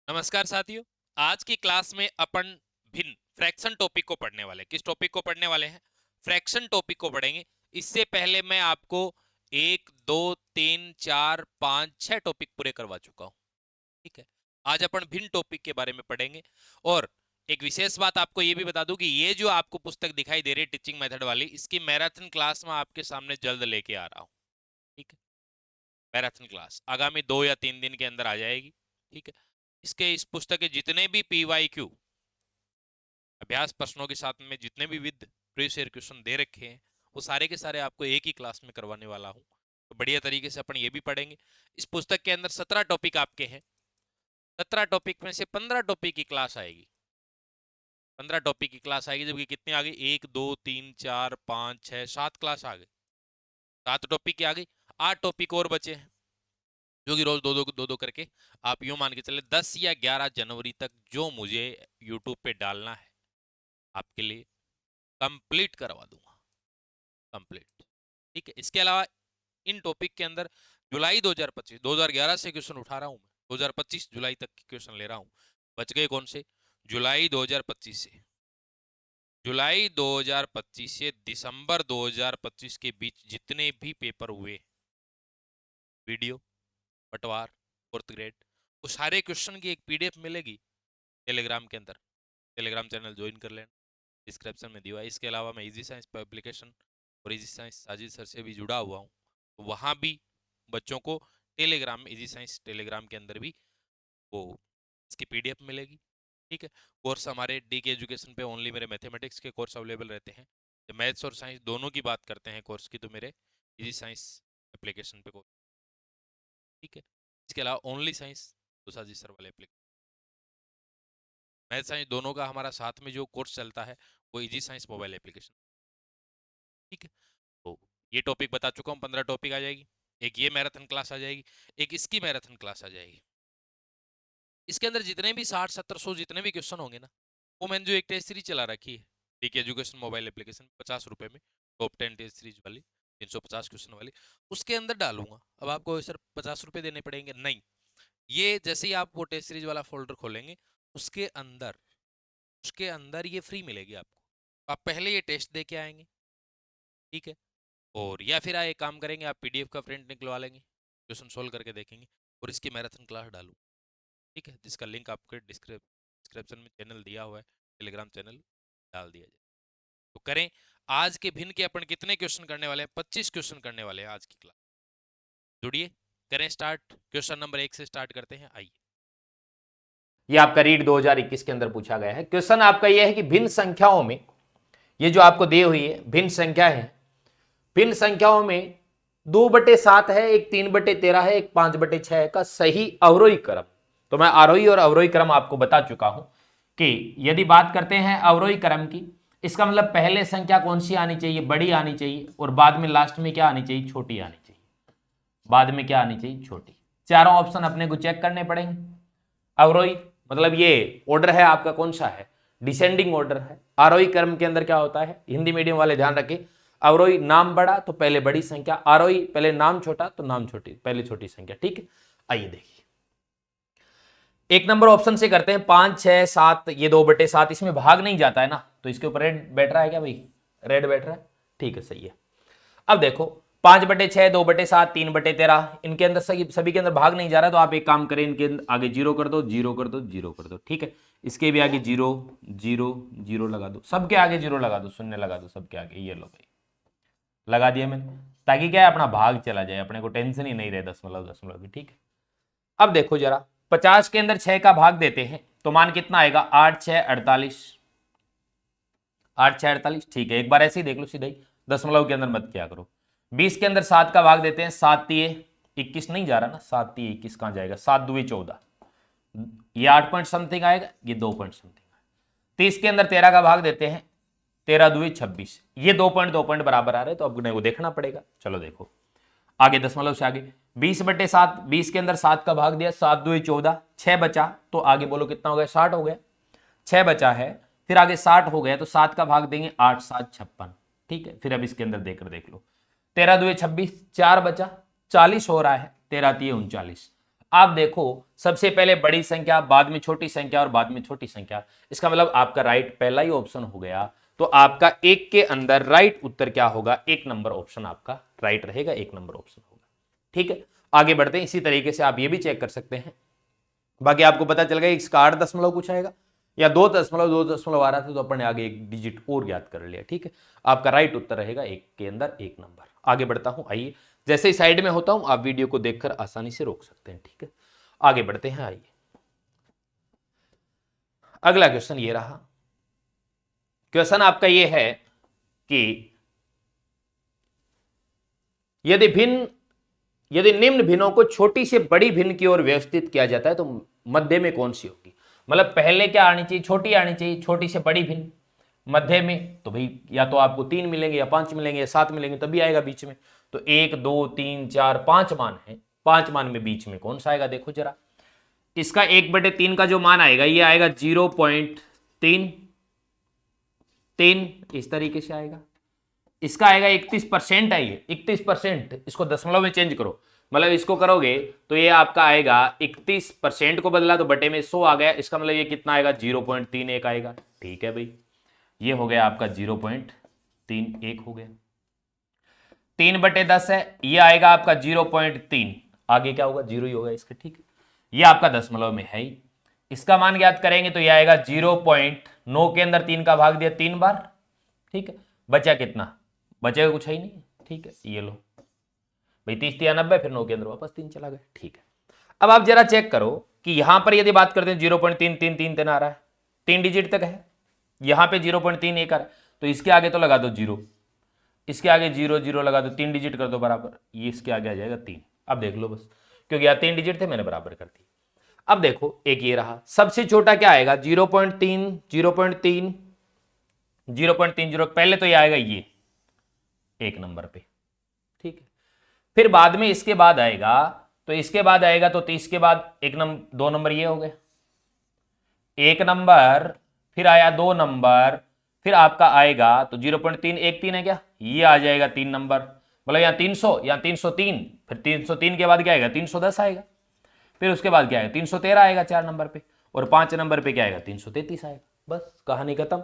नमस्कार साथियों। आज की क्लास में अपन भिन्न फ्रैक्शन टॉपिक को पढ़ने वाले हैं। किस टॉपिक को पढ़ने वाले हैं? फ्रैक्शन टॉपिक को पढ़ेंगे। इससे पहले मैं आपको 1 2 3 4 5 6 टॉपिक पूरे करवा चुका हूं। ठीक है, आज अपन भिन्न टॉपिक के बारे में पढ़ेंगे। और एक विशेष बात आपको ये भी बता दूं कि ये जो आपको पुस्तक दिखाई दे रही है टीचिंग मेथड वाली, इसकी मैराथन क्लास में आपके सामने जल्द लेके आ रहा हूँ। ठीक है, मैराथन क्लास आगामी 2 या 3 दिन के अंदर आ जाएगी। ठीक है, इस पुस्तक के जितने भी PYQ अभ्यास प्रश्नों के साथ में जितने भी विद प्रीवियस ईयर क्वेश्चन दे रखे हैं, वो सारे के सारे आपको एक ही क्लास में करवाने वाला हूँ। तो बढ़िया तरीके से अपन ये भी पढ़ेंगे। इस पुस्तक के अंदर 17 टॉपिक आपके हैं। 17 टॉपिक में से 15 टॉपिक की क्लास आएगी। 15 टॉपिक की क्लास आएगी, जबकि कितनी आ गई? 1 2 3 4 5 6 7 क्लास आ गई। 7 टॉपिक की आ गई। 8 टॉपिक और बचे हैं, जो कि रोज दो दो करके आप यूं मान के चले 10 या 11 जनवरी तक जो मुझे यूट्यूब पे डालना है आपके लिए कंप्लीट करवा दूंगा। कंप्लीट। ठीक है, इसके अलावा इन टॉपिक के अंदर जुलाई 2025 2011 से क्वेश्चन उठा रहा हूं मैं। 2025 जुलाई तक के क्वेश्चन ले रहा हूं। बच गए कौन से? जुलाई 2025 से जुलाई 2025 से दिसंबर 2025 के बीच जितने भी पेपर हुए, वीडियो, पटवार, फोर्थ ग्रेड, वो सारे क्वेश्चन की एक PDF मिलेगी टेलीग्राम के अंदर। टेलीग्राम चैनल ज्वाइन कर लेना, डिस्क्रिप्शन में दिया है। इसके अलावा मैं इजी साइंस पब्लिकेशन और इजी साइंस साजिद सर से भी जुड़ा हुआ हूँ, तो वहाँ भी बच्चों को टेलीग्राम में इजी साइंस टेलीग्राम के अंदर भी वो इसकी PDF मिलेगी। ठीक है, कोर्स हमारे DK एजुकेशन पे ओनली मेरे मैथमेटिक्स के कोर्स अवेलेबल रहते हैं। जब मैथ्स और साइंस दोनों की बात करते हैं कोर्स की, तो मेरे इजी साइंस एप्लीकेशन पे कोर्स। ठीक है, इसके अलावा ओनली साइंस तो साजिद सर वाले एप्लीकेशन। मैथ साइंस दोनों का हमारा साथ में जो कोर्स चलता है वो इजी साइंस मोबाइल एप्लीकेशन। ठीक है, तो ये टॉपिक बता चुका हूँ। 15 टॉपिक आ जाएगी। एक ये मैराथन क्लास आ जाएगी, एक इसकी मैराथन क्लास आ जाएगी। इसके अंदर जितने भी 60 70 100 जितने भी क्वेश्चन होंगे ना, वो मैंने जो एक टेस्ट सीरीज चला रखी है DK एजुकेशन मोबाइल एप्लीकेशन 50 रुपए में, टॉप 10 टेस्ट सीरीज वाली, 350 क्वेश्चन वाली, उसके अंदर डालूंगा। अब आपको सर 50 रुपए देने पड़ेंगे? नहीं, ये जैसे ही आप वो टेस्ट सीरीज वाला फोल्डर खोलेंगे, उसके अंदर उसके अंदर ये फ्री मिलेगी आपको। आप पहले ये टेस्ट दे के आएंगे। ठीक है, और या फिर आप एक काम करेंगे, आप PDF का प्रिंट निकलवा लेंगे, क्वेश्चन सोल्व करके देखेंगे, और इसकी मैराथन क्लास डालू। ठीक है, जिसका लिंक आपके डिस्क्रिप्शन में चैनल दिया हुआ है, टेलीग्राम चैनल, डाल दिया जाए। तो करें। आज के भिन्न के अपन कितने क्वेश्चन करने वाले हैं? 25 क्वेश्चन करने वाले हैं आज की क्लास। जुड़िए, करें स्टार्ट। क्वेश्चन नंबर 1 से स्टार्ट करते हैं, आइए। ये आपका रीड 2021 के अंदर पूछा गया है। क्वेश्चन आपका यह है कि भिन्न संख्याओं में, ये जो आपको दी हुई है भिन्न संख्या है, भिन्न संख्याओं में 2/7 है, एक 3/13 है, एक 5/6 है का सही अवरोही क्रम। तो मैं आरोही और अवरोही क्रम आपको बता चुका हूं कि यदि बात करते हैं अवरोही क्रम की, इसका मतलब पहले संख्या कौन सी आनी चाहिए? बड़ी आनी चाहिए, और बाद में लास्ट में क्या आनी चाहिए? छोटी आनी चाहिए। बाद में क्या आनी चाहिए? छोटी। चारों ऑप्शन अपने को चेक करने पड़ेंगे। अवरोही मतलब ये ऑर्डर है आपका कौन सा है? डिसेंडिंग ऑर्डर है। आरोही क्रम के अंदर क्या होता है? हिंदी मीडियम वाले ध्यान रखें, अवरोही नाम बड़ा तो पहले बड़ी संख्या, आरोही पहले नाम छोटा तो नाम छोटी, पहले छोटी संख्या। ठीक है, आइए देखिए, 1 नंबर ऑप्शन से करते हैं। 5 6 7, ये 2/7, इसमें भाग नहीं जाता है ना, तो इसके ऊपर रेड बैठ रहा है क्या भाई? रेड बैठ रहा है, ठीक है, सही है। अब देखो 5/6, 2/7, 3/13, इनके अंदर सभी के अंदर भाग नहीं जा रहा, तो आप एक काम करें, इनके आगे 0 कर दो, 0 कर दो, 0 कर दो। ठीक है, इसके भी आगे 0 0 0 लगा दो, सबके आगे 0 लगा दो, शून्य लगा दो सबके आगे। ये लो भाई, लगा दिया मैंने, ताकि क्या है, अपना भाग चला जाए, अपने को टेंशन ही नहीं रहे दशमलव दशमलव की। ठीक है, अब देखो जरा, 50 के अंदर 6 का भाग देते हैं तो मान कितना आएगा? 8 6 48, 8 6 48। ठीक है, एक बार ऐसे ही देख लो, सीधा ही, दशमलव के अंदर मत क्या करो। 20 के अंदर 7 का भाग देते हैं, 7 3 21 नहीं जा रहा ना, 7 3 21 कहां जाएगा? 7 2 14, ये 8 पॉइंट समथिंग आएगा, ये 2 पॉइंट समथिंग आएगा। 30 के अंदर 13 का भाग देते हैं, 13 2 26, ये 2 पॉइंट बराबर आ रहे हैं, तो अपने को देखना पड़ेगा। चलो देखो आगे, दशमलव से आगे 20/7, 20 के अंदर 7 का भाग दिया, 7 2 14, 6 बचा, तो आगे बोलो कितना हो गया? 60 हो गया। 6 बचा है, फिर आगे 60 हो गया, तो 7 का भाग देंगे, 8 7 56। ठीक है, फिर अब इसके अंदर देख लो, 13 2 26, 4 बचा, 40 हो रहा है, 13 3 39। आप देखो सबसे पहले बड़ी संख्या, बाद में छोटी संख्या और बाद में छोटी संख्या, इसका मतलब आपका राइट पहला ही ऑप्शन हो गया। तो आपका एक के अंदर राइट उत्तर क्या होगा, एक नंबर ऑप्शन आपका राइट रहेगा, एक नंबर ऑप्शन होगा। ठीक है, आगे बढ़ते हैं। इसी तरीके से आप ये भी चेक कर सकते हैं। बाकी आपको पता चल गया इसका 8 दशमलव कुछ आएगा या 2 दशमलव आ रहा था, तो अपन ने आगे एक डिजिट और ज्ञात कर लिया। ठीक है, आपका राइट उत्तर रहेगा एक के अंदर एक नंबर। आगे बढ़ता हूं, आइए। जैसे ही साइड में होता हूं आप वीडियो को देखकर आसानी से रोक सकते हैं। ठीक है, आगे बढ़ते हैं, आइए। अगला क्वेश्चन ये रहा। क्वेश्चन आपका ये है कि यदि निम्न भिन्नों को छोटी से बड़ी भिन्न की ओर व्यवस्थित किया जाता है तो मध्य में कौन सी होगी। मतलब पहले क्या आनी चाहिए, छोटी आनी चाहिए, छोटी से बड़ी भिन्न। मध्य में तो भाई या तो आपको 3 मिलेंगे या 5 मिलेंगे या 7 मिलेंगे, तभी आएगा बीच में। तो 1 2 3 4 5 मान है, 5 मान में बीच में कौन सा आएगा, देखो जरा। इसका 1/3 का जो मान आएगा ये आएगा 0.33, इस तरीके से आएगा। इसका आएगा 31% है, ये 31%। इसको दशमलव में चेंज करो, मतलब इसको करोगे तो ये आपका आएगा 31% को बदला तो बटे में 100 आ गया। इसका मतलब ये कितना आएगा, 0.31 आएगा। ठीक है भाई, ये हो गया आपका 0.31 हो गया। 3/10 है, ये आएगा आपका 0.3, आगे क्या होगा, 0 ही होगा इसका। ठीक है, ये आपका दशमलव में है ही। इसका मान ज्ञात करेंगे तो ये आएगा 0.9 के अंदर 3 का भाग दिया 3 बार। ठीक है, बचा कितना, बचेगा कुछ है ही नहीं। ठीक है, ये लो भाई, 30 या 90, फिर 9 के अंदर वापस 3 चला गया। ठीक है, अब आप जरा चेक करो कि यहां पर यदि बात करते हैं 0.333 आ रहा है, 3 डिजिट तक है। यहां पे 0.31 आ रहा है, तो इसके आगे तो लगा दो 0, इसके आगे 0 0 लगा दो, 3 डिजिट कर दो बराबर, ये इसके आगे आ जाएगा 3। अब देख लो बस, क्योंकि यहाँ 3 डिजिट थे मैंने बराबर कर दी। अब देखो एक ये रहा, सबसे छोटा क्या आएगा, 0.3 0.3 0.30, पहले तो ये आएगा ये एक नंबर पे। ठीक है, फिर बाद में इसके बाद आएगा, तो इसके बाद आएगा तो 30 के बाद 2 नंबर ये हो गए, 1 नंबर, फिर आया 2 नंबर, फिर आपका आएगा तो 0.313 है क्या, ये आ जाएगा 3 नंबर। मतलब यहाँ 300, यहाँ 303, फिर 303 के बाद क्या आएगा, 310 आएगा। फिर उसके बाद क्या आएगा, 313 आएगा 4 नंबर पे, और 5 नंबर पे क्या आएगा, 333 आएगा। बस कहानी खत्म।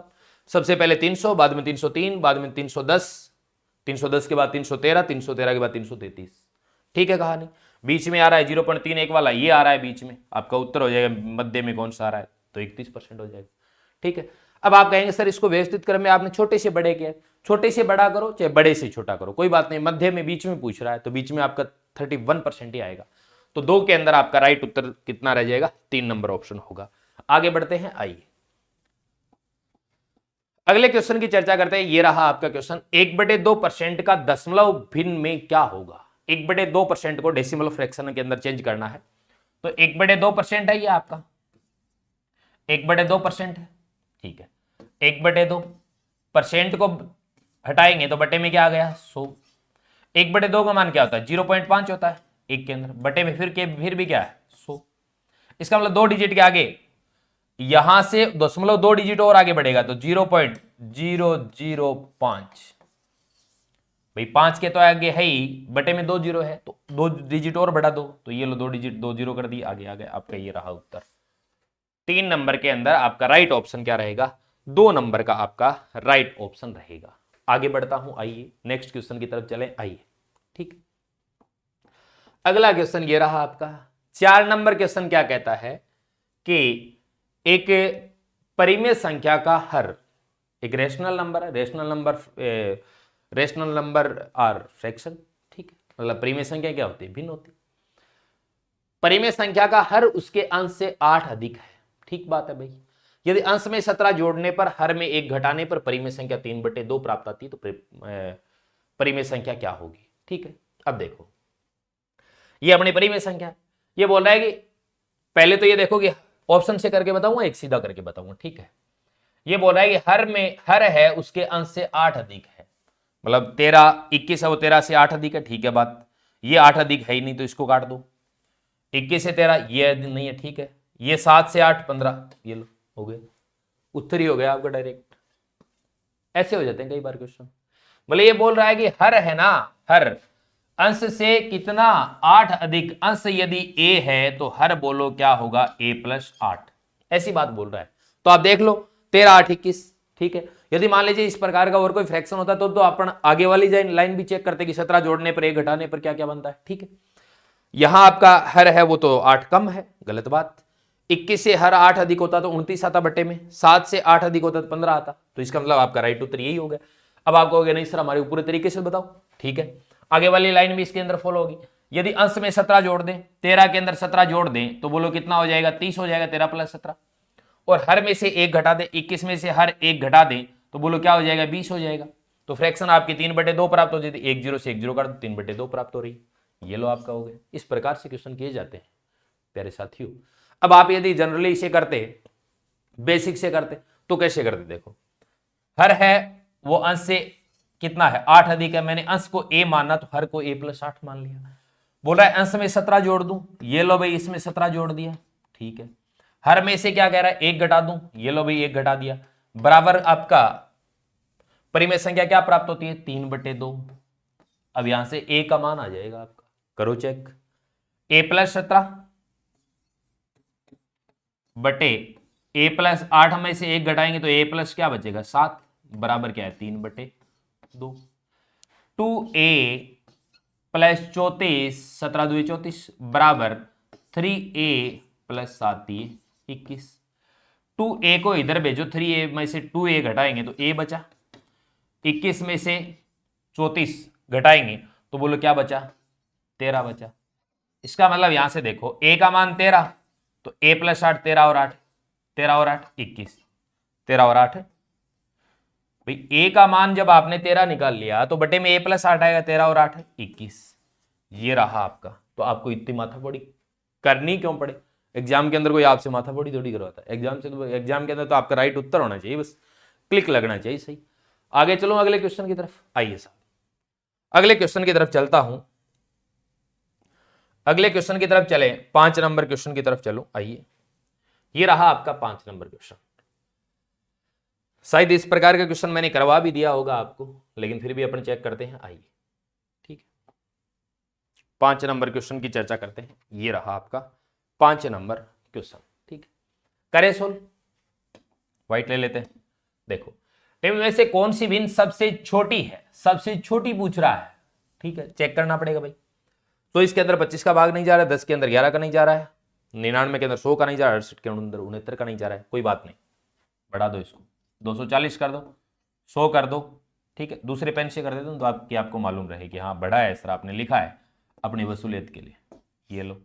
सबसे पहले 300, बाद में 303, बाद में 310, 310 के बाद 313, 313 के बाद 333। ठीक है कहानी। बीच में आ रहा है 0.31 वाला, ये आ रहा है बीच में, आपका उत्तर हो जाएगा मध्य में कौन सा आ रहा है, तो 31% हो जाएगा। ठीक है, अब आप कहेंगे सर इसको व्यवस्थित क्रम में आपने छोटे से बड़े किया, छोटे से बड़ा करो चाहे बड़े से छोटा करो, कोई बात नहीं, मध्य में बीच में पूछ रहा है तो बीच में आपका 31% ही आएगा। तो 2 के अंदर आपका राइट उत्तर कितना रह जाएगा, 3 नंबर ऑप्शन होगा। आगे बढ़ते हैं, आइए अगले क्वेश्चन की चर्चा करते हैं। ये रहा आपका क्वेश्चन, 1/2% का दशमलव भिन्न में क्या होगा। 1/2% को डेसिमल फ्रैक्शन के अंदर चेंज करना है, तो 1/2% है ये आपका, 1/2% है। ठीक है, 1/2% को हटाएंगे तो बटे में क्या आ गया, 100। 1/2 का मान क्या होता है, 0.5 होता है एक के अंदर, बटे में फिर भी क्या है, 100। इसका मतलब 2 डिजिट के आगे, यहां से 2 डिजिट और आगे बढ़ेगा तो 0.005। भाई 5 के तो आगे है ही, बटे में 2 जीरो है, तो 2 डिजिट और बढ़ा दो, तो ये लो 2 डिजिट 2 जीरो कर दी, आगे आ गया आपका, ये रहा उत्तर। 3 नंबर के अंदर आपका राइट ऑप्शन क्या रहेगा, 2 नंबर का आपका राइट ऑप्शन रहेगा। आगे बढ़ता हूं, आइए नेक्स्ट क्वेश्चन की तरफ चले, आइए। ठीक, अगला क्वेश्चन ये रहा आपका 4 नंबर क्वेश्चन। क्या कहता है कि एक परिमेय संख्या का हर, एक रेशनल नंबर है, रेशनल नंबर आर फ्रैक्शन। ठीक है, मतलब परिमेय संख्या क्या होती है, भिन्न होती है। परिमेय संख्या का हर उसके अंश से 8 अधिक है। ठीक बात है भाई, यदि अंश में 17 जोड़ने पर हर में 1 घटाने पर परिमेय संख्या 3/2 प्राप्त आती है, तो परिमेय संख्या क्या होगी। ठीक है, अब देखो ये अपनी परिमेय संख्या, ये बोल रहा है कि पहले तो ये देखो कि ऑप्शन से करके बताऊंगा, एक सीधा करके बताऊंगा। ठीक है, ये बोल रहा है कि हर है उसके अंश से 8 अधिक है, मतलब 13 21 है, वो 13 से 8 अधिक है। ठीक है बात, ये 8 अधिक है ही नहीं तो इसको काट दो, 21 से 13 ये नहीं है। ठीक है, ये 7 से 8 15, ये लो हो गया उत्तर ही हो गया आपका डायरेक्ट। ऐसे हो जाते हैं कई बार क्वेश्चन। मतलब ये बोल रहा है कि हर है ना, हर अंश से कितना 8 अधिक अंश यदि a है तो हर बोलो क्या होगा a प्लस 8, ऐसी बात बोल रहा है। तो आप देख लो 13 8 21, ठीक है। यदि मान लीजिए इस प्रकार का और कोई फ्रैक्शन होता तो अपन आगे वाली लाइन भी चेक करते कि 17 जोड़ने पर 1 घटाने पर क्या क्या बनता है, ठीक है। यहां आपका हर है वो तो 8 कम है, गलत बात। 21 से हर 8 अधिक होता तो 29 आता बटे में, 7 से 8 अधिक होता तो 15 आता, तो इसका मतलब आपका राइट उत्तर यही हो गया। अब आप कहोगे नहीं सर हमारे पूरे तरीके से बताओ, ठीक है। आगे वाली लाइन भी इसके अंदर फॉलो होगी। यदि अंश में 17 जोड़ दें, 13 के अंदर 17 जोड़ दें तो बोलो कितना हो जाएगा, 30 हो जाएगा, 13 प्लस 17। और हर में से 1 घटा दें, 21 में से हर 1 घटा दें तो बोलो क्या हो जाएगा, 20 हो जाएगा। तो फ्रैक्शन आपकी 3/2 प्राप्त हो जाती है। 1 0 से 1 0 कर दो, 3/2 प्राप्त हो रही है। ये लो आपका हो गया। इस प्रकार से क्वेश्चन किए जाते हैं प्यारे साथियों। अब आप यदि जनरली इसे करते, बेसिक से करते तो कैसे करते, देखो हर है वो अंश से कितना है 8 अधिक है, मैंने अंश को a माना तो हर को a प्लस 8 मान लिया। बोल रहा है अंश में 17 जोड़ दूं, ये लो भाई इसमें 17 जोड़ दिया, ठीक है। हर में से क्या कह रहा है 1 घटा दूं, ये लो भाई 1 घटा दिया, बराबर आपका परिमेय संख्या क्या प्राप्त होती है 3/2। अब यहां से a का मान आ जाएगा आपका, करो चेक, a प्लस 17 बटे a प्लस 8 में से 1 घटाएंगे तो a प्लस क्या बचेगा 7, बराबर क्या है 3/2। 2a प्लस 34, 17 2 34 बराबर 3a प्लस 7 21। 2a को इधर भेजो, 3a में से 2a घटाएंगे तो a बचा, 21 में से 34 घटाएंगे तो बोलो क्या बचा 13 बचा। इसका मतलब यहां से देखो a का मान 13 तो a प्लस 8 13 और 8, 13 और 8 21, 13 और 8 भाई a का मान जब आपने 13 निकाल लिया तो बटे में a प्लस 8 आएगा, 13 और 8 21, ये रहा आपका। तो आपको इतनी माथापड़ी करनी क्यों पड़े, एग्जाम के अंदर कोई आपसे माथापड़ी थोड़ी करवाता है। एग्जाम के अंदर तो आपका राइट उत्तर होना चाहिए, बस क्लिक लगना चाहिए सही। आगे चलो अगले क्वेश्चन की तरफ, आइए साहब अगले क्वेश्चन की तरफ चलता हूं। अगले क्वेश्चन की तरफ चले, 5 नंबर क्वेश्चन की तरफ चलो, आइए। ये रहा आपका 5 नंबर क्वेश्चन। शायद इस प्रकार का क्वेश्चन मैंने करवा भी दिया होगा आपको, लेकिन फिर भी अपन चेक करते हैं, आइए ठीक है। 5 नंबर क्वेश्चन की चर्चा करते हैं। ये रहा आपका 5 नंबर क्वेश्चन, ठीक है। करें सोल्व, व्हाइट ले लेते हैं। देखो टेबल में से कौन सी भिन्न सबसे छोटी है, सबसे छोटी पूछ रहा है, ठीक है, चेक करना पड़ेगा भाई। तो इसके अंदर 25 का भाग नहीं जा रहा है, 10 के अंदर 11 का नहीं जा रहा है, 99 के अंदर 100 का नहीं जा रहा है, 68 के अंदर 69 का नहीं जा रहा है, कोई बात नहीं, बढ़ा दो इसको, 240 कर दो, 100 कर दो, ठीक है। दूसरे पेन से कर देते तो आपको मालूम रहे कि हाँ बढ़ा है सर, आपने लिखा है अपनी वसूलियत के लिए। ये लो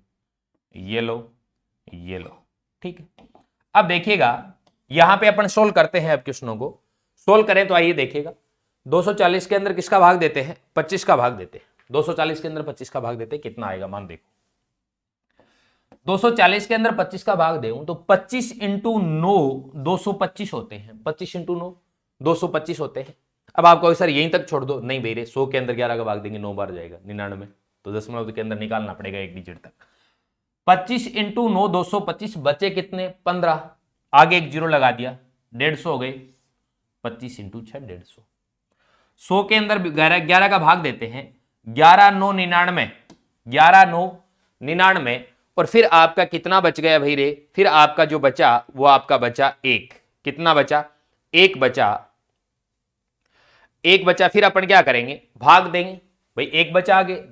ये लो ये लो, ठीक है। अब देखिएगा यहां पे अपन सोल्व करते हैं। अब क्वेश्चनों को सोल्व करें तो आइए देखिएगा, 240 के अंदर किसका भाग देते हैं 25 का भाग देते हैं। 240 के अंदर 25 का भाग देते हैं, कितना आएगा मान देखो। 240 के अंदर 25 का भाग देऊं तो 25 इंटू 9 225 होते हैं, 25 इंटू 9 225 होते हैं। अब आप कहो सर यहीं तक छोड़ दो, नहीं बेरे 100 के अंदर 11 का भाग देंगे 9 बार जाएगा 99, तो दशमलव के अंदर निकालना पड़ेगा एक डिजिट तक। 25 इंटू 9 225 बचे कितने 15, आगे एक जीरो लगा दिया 150 हो गए, 25 इंटू 6 150। 100 के अंदर 11 का भाग देते हैं, 11 9 99, 11 9 99 और फिर आपका कितना बच गया भाई रे, फिर आपका जो बचा वो आपका बचा 1, कितना बचा 1 बचा, 1 बचा। फिर अपन क्या करेंगे भाग देंगे भाई, 1 बचा आगे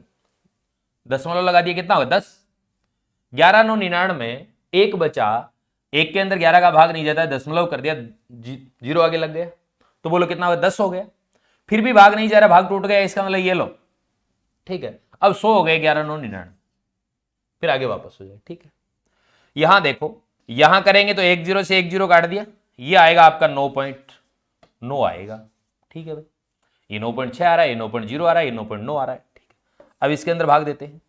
दशमलव लगा दिया, कितना होगा 10, 11 9 99 1 बचा, 1 के अंदर 11 का भाग नहीं जाता है, दशमलव कर दिया, जीरो आगे लग गया, तो बोलो कितना होगा 10 हो गया। फिर भी भाग नहीं जा रहा, भाग टूट गया, इसका मतलब ये लो, ठीक है। अब 100 हो गए 11 9 99, फिर आगे वापस हो जाए, ठीक है। यहां देखो यहां करेंगे तो 1 0 से 1 0 काट दिया, ये आएगा आपका 9.9 आएगा, ठीक है भाई। ये 9.6 आ रहा है, ये 9.0 आ रहा है, ये 9.9 आ रहा है, ठीक है। अब इसके अंदर भाग देते हैं।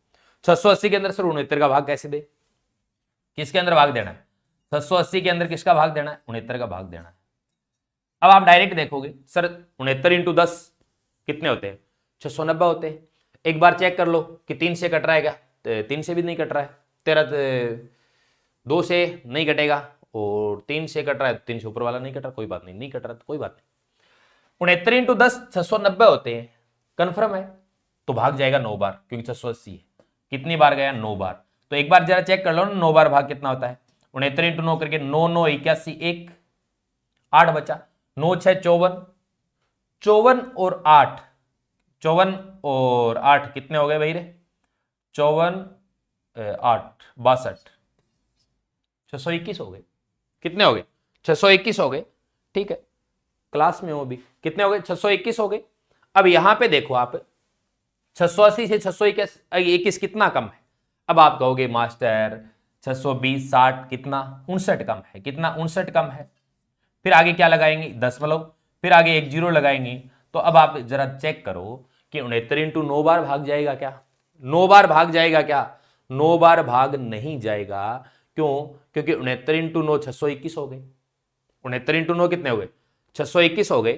680 के अंदर सर 69 का भाग कैसे दे, किसके अंदर भाग देना है 680 के अंदर किसका भाग देना है 69 का भाग देना है। अब आप डायरेक्ट देखोगे सर 69 इंटू 10 कितने होते हैं 690 होते हैं। एक बार चेक कर लो कि 3 से कट रहा है क्या, 3 से भी नहीं कट रहा है, तेरा 2 से नहीं कटेगा और 3 से कट रहा है, 3 से ऊपर वाला नहीं कट रहा, कोई बात नहीं, नहीं कट रहा तो कोई बात नहीं। 69 इंटू 10 690 होते हैं, कन्फर्म है तो भाग जाएगा 9 बार, क्योंकि 680 है। कितनी बार गया? 9 बार। तो एक बार जरा चेक कर लो ना, 9 बार भाग कितना होता है। 69 इंटू 9 करके 9 9 81, एक 8 बचा, 9 6 54, 54 और 8, 54 और 8 कितने हो गए भाई रे? 54 8 62, 621 हो गए। कितने हो गए? 621 हो गए। ठीक है, क्लास में हो भी। कितने हो गए? 621 हो गए। अब यहां पे देखो आप, 680 से 621 कितना कम है? अब आप कहोगे मास्टर 620 60 कितना? 59 कम है। कितना? 59 कम है। फिर आगे क्या लगाएंगे? दशमलव, फिर आगे एक जीरो लगाएंगे। तो अब आप जरा चेक करो कि 69 इंटू 9 बार भाग जाएगा क्या? 9 बार भाग जाएगा क्या? 9 बार भाग नहीं जाएगा। क्यों? क्योंकि 69 इंटू 9 621 हो गए। 69 इंटू 9 कितने हो गए? 621 हो गए।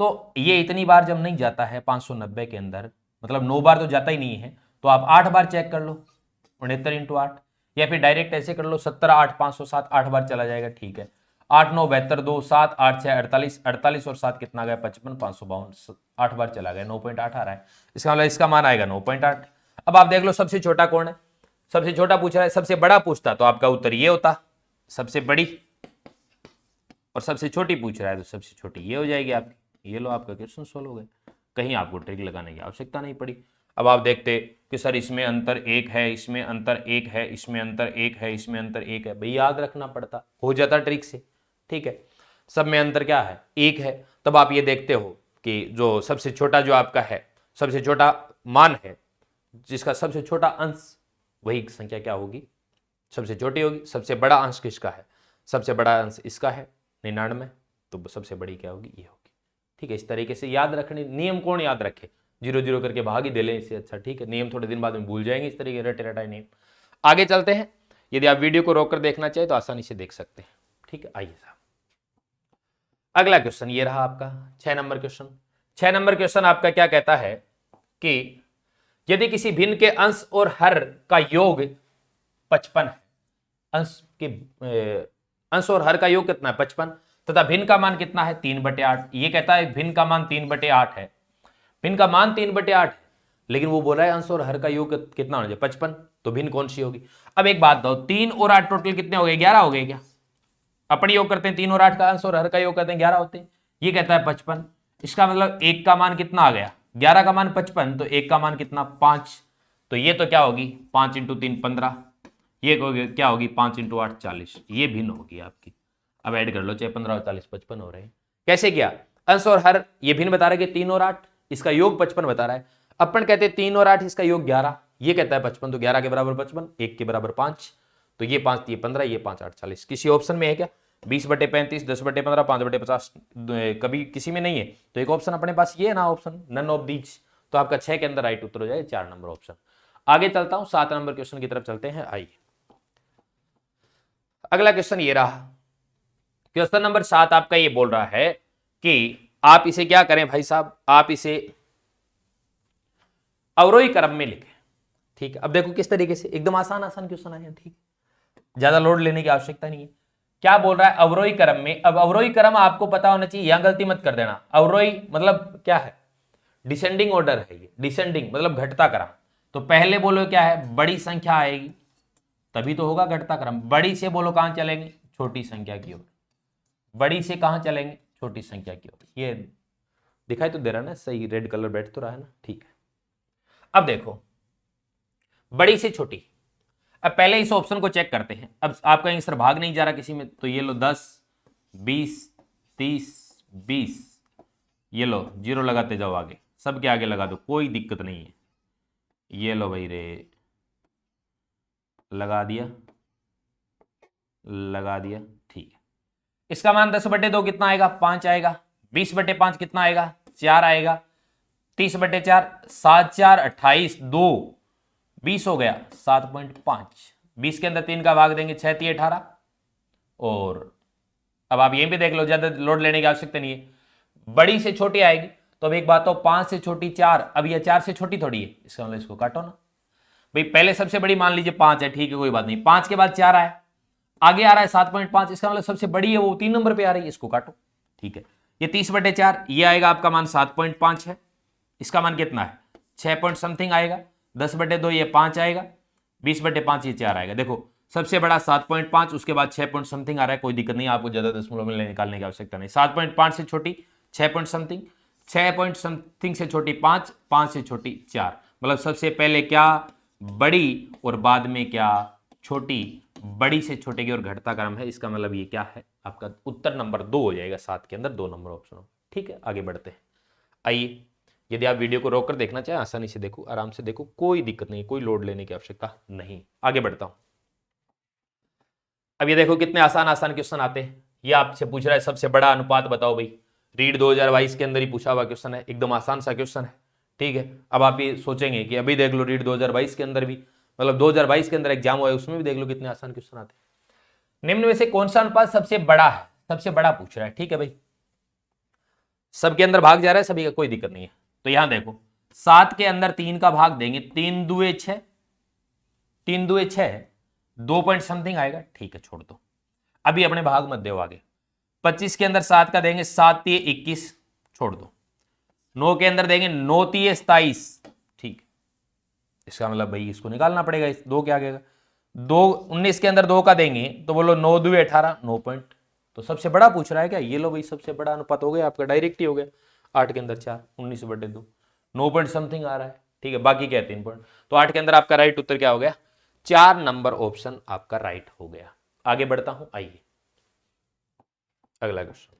तो ये इतनी बार जब नहीं जाता है 590 के अंदर, मतलब 9 बार तो जाता ही नहीं है, तो आप 8 बार चेक कर लो, 69 इंटू 8, या फिर डायरेक्ट ऐसे कर लो 17 8 507, 8 बार चला जाएगा। ठीक है, 8 9 72 2 7 8 6 48, 48 और 7 कितना गया? 55 552, 8 बार चला गया, 9.8 आ रहा है। इसका मतलब इसका मान आएगा 9.8। अब आप देख लो सबसे छोटा कौन है? सबसे छोटा पूछ रहा है, सबसे बड़ा पूछता तो आपका उत्तर ये होता, सबसे बड़ी, और सबसे छोटी पूछ रहा है तो सबसे छोटी ये हो जाएगी आपकी। ये लो आपका क्वेश्चन सोल्व हो गया, कहीं आपको ट्रिक लगाने की आवश्यकता नहीं पड़ी। अब आप देखते कि सर इसमें अंतर 1 है, इसमें अंतर 1 है, इसमें अंतर 1 है, इसमें अंतर 1 है, भाई याद रखना पड़ता, हो जाता ट्रिक से। ठीक है, सब में अंतर क्या है? 1 है। तब आप ये देखते हो कि जो सबसे छोटा जो आपका है, सबसे छोटा मान है, जिसका सबसे छोटा अंश, वही संख्या क्या होगी? सबसे छोटी होगी। सबसे बड़ा अंश किसका है? सबसे बड़ा अंश इसका है 99, तो सबसे बड़ी क्या होगी? ये होगी। ठीक है, इस तरीके से याद रखने, नियम कौन याद रखे? 0 0 करके भाग ही दे लें इससे अच्छा। ठीक है, नियम थोड़े दिन बाद में भूल जाएंगे, इस तरीके रटे रटाए नियम। आगे चलते हैं, यदि आप वीडियो को रोककर देखना चाहे तो आसानी से देख सकते हैं। ठीक है, आइए साहब, अगला क्वेश्चन ये रहा आपका 6 नंबर क्वेश्चन। 6 नंबर क्वेश्चन आपका क्या कहता है कि यदि किसी भिन्न के अंश और हर का योग 55 है, अंश और हर का योग कितना है? 55, तथा भिन्न का मान कितना है? 3/8। ये कहता है भिन्न का मान 3/8 है, भिन्न का मान 3/8 है, लेकिन वो बोल रहा है अंश और हर का योग कितना होना चाहिए? 55। तो भिन्न कौन सी होगी? अब एक बात बताओ, 3 और 8 टोटल कितने हो गए? 11 हो गए क्या? अपन योग करते हैं 3 और 8 का, अंश और हर का योग करते हैं 11 होते हैं। ये कहता है 55, इसका मतलब 1 का मान कितना आ गया? 11 का मान 55, तो 1 का मान कितना? 5। तो ये तो क्या होगी? 5 × 3 15, ये क्या होगी? 5 × 8 40। ये भिन्न होगी आपकी। अब ऐड कर लो, चाहे 15 और 40 55 हो रहे हैं। कैसे किया? अंश और हर ये भिन्न बता रहा है कि 3 और 8, इसका योग 55 बता रहा है। अपन कहते हैं 3 और 8 इसका योग 11, ये कहता है 55, तो 11 के बराबर 55, 1 के बराबर 5, तो ये 5 ये 15, ये 5 8 40। किसी ऑप्शन में है क्या? 20/35, 10/15, 5/50, कभी किसी में नहीं है, तो एक ऑप्शन अपने पास ये है ना, ऑप्शन नन ऑफ दीज। तो आपका 6 के अंदर राइट उत्तर हो जाए 4 नंबर ऑप्शन। आगे चलता हूं, 7 नंबर क्वेश्चन की तरफ चलते हैं। आइए, अगला क्वेश्चन ये रहा, क्वेश्चन नंबर 7 आपका ये बोल रहा है कि आप इसे क्या करें भाई साहब? आप इसे अवरोही क्रम में लिखें। ठीक है, अब देखो किस तरीके से, एकदम आसान आसान क्वेश्चन आए हैं। ठीक, ज्यादा लोड लेने की आवश्यकता नहीं है। क्या बोल रहा है? अवरोही क्रम में। अब अवरोही क्रम आपको पता होना चाहिए, यहां गलती मत कर देना। अवरोही मतलब क्या है? डिसेंडिंग ऑर्डर है ये, डिसेंडिंग मतलब घटता क्रम। तो पहले बोलो क्या है? बड़ी संख्या आएगी तभी तो होगा घटता क्रम। बड़ी से बोलो कहां चलेंगे? छोटी संख्या की ओर। बड़ी से कहां चलेंगे? छोटी संख्या की ओर। ये दिखाई तो दे रहा है ना, सही रेड कलर बैठ तो रहा है ना? ठीक है, अब देखो बड़ी से छोटी। अब पहले इस ऑप्शन को चेक करते हैं। अब आपका आंसर भाग नहीं जा रहा किसी में, तो ये लो 10 20 30 20, ये लो 0 लगाते जाओ आगे, सबके आगे लगा दो, कोई दिक्कत नहीं है। ये लो भाई रे, लगा दिया, लगा दिया। ठीक है, इसका मान 10/2 कितना आएगा? 5 आएगा। 20/5 कितना आएगा? 4 आएगा। 30/4 7 4 28 2 20 हो गया 7.5। 20 के अंदर 3 का भाग देंगे, 6 3 18। और अब आप यहीं पे देख लो, ज्यादा लोड लेने की आवश्यकता नहीं है। बड़ी से छोटी आएगी, तो अब एक बात हो, 5 से छोटी 4, अब यह 4 से छोटी थोड़ी है, इसका मतलब इसको काटो ना भाई। पहले सबसे बड़ी मान लीजिए 5 है, ठीक है कोई बात नहीं। 5 के बाद 4 आया, आगे आ रहा है 7.5, इसका मतलब सबसे बड़ी है वो 3 नंबर पे आ रही है, इसको काटो। ठीक है, ये 30/4, ये आएगा आपका मान 7.5 है, इसका मान कितना है 6 पॉइंट समथिंग आएगा, 10/2 ये 5 आएगा, 20/5 ये 4 आएगा। देखो सबसे बड़ा 7.5, उसके बाद 6 पॉइंट समथिंग आ रहा है, कोई दिक्कत नहीं, आपको ज्यादा दशमलव में निकालने की आवश्यकता नहीं। 7.5 से छोटी 6 पॉइंट समथिंग, 6 पॉइंट समथिंग से छोटी 5, 5 से छोटी 4, मतलब सबसे पहले क्या बड़ी और बाद में क्या छोटी, बड़ी से छोटे की ओर घटता क्रम है, इसका मतलब ये क्या है आपका उत्तर नंबर 2 हो जाएगा, 7 के अंदर 2 नंबर ऑप्शन हो। ठीक है, आगे बढ़ते हैं। आइए, यदि आप वीडियो को रोककर देखना चाहें आसानी से देखो, आराम से देखो, कोई दिक्कत नहीं, कोई लोड लेने की आवश्यकता नहीं। आगे बढ़ता हूं। अब ये देखो कितने आसान आसान क्वेश्चन आते हैं। ये आपसे पूछ रहा है सबसे बड़ा अनुपात बताओ भाई, रीड 2022 के अंदर ही पूछा हुआ क्वेश्चन है, एकदम आसान सा क्वेश्चन है। ठीक है, अब आप ये सोचेंगे कि अभी देख लो रीड 2022 के अंदर भी, मतलब 2022 के अंदर एग्जाम हुआ है उसमें भी देख लो कितने आसान क्वेश्चन आते हैं। निम्न में से कौन सा अनुपात सबसे बड़ा है, सबसे बड़ा पूछ रहा है। ठीक है भाई, सबके अंदर भाग जा रहा है सभी का, कोई दिक्कत नहीं है। तो यहां देखो 7 के अंदर 3 का भाग देंगे, 3 दुए 6, 3 दुए 6, 2 पॉइंट समथिंग आएगा। ठीक है, छोड़ दो, अभी अपने भाग मत दो आगे। 25 के अंदर 7 का देंगे, 7 3 21, छोड़ दो। 9 के अंदर देंगे 9 3 27, ठीक, इसका मतलब भाई इसको निकालना पड़ेगा, इस 2 के आगे का। 2 19 के अंदर 2 का देंगे तो बोलो 9 2 18, 9 पॉइंट। तो सबसे बड़ा पूछ रहा है क्या, ये लो भाई सबसे बड़ा अनुपात हो गया आपका, डायरेक्ट ही हो गया। 8 के अंदर 4, 19/2, 9 पॉइंट समथिंग आ रहा है। ठीक है, बाकी क्या है 3 पॉइंट। तो 8 के अंदर आपका राइट उत्तर क्या हो गया, 4 नंबर ऑप्शन आपका राइट हो गया। आगे बढ़ता हूं, आइए अगला क्वेश्चन,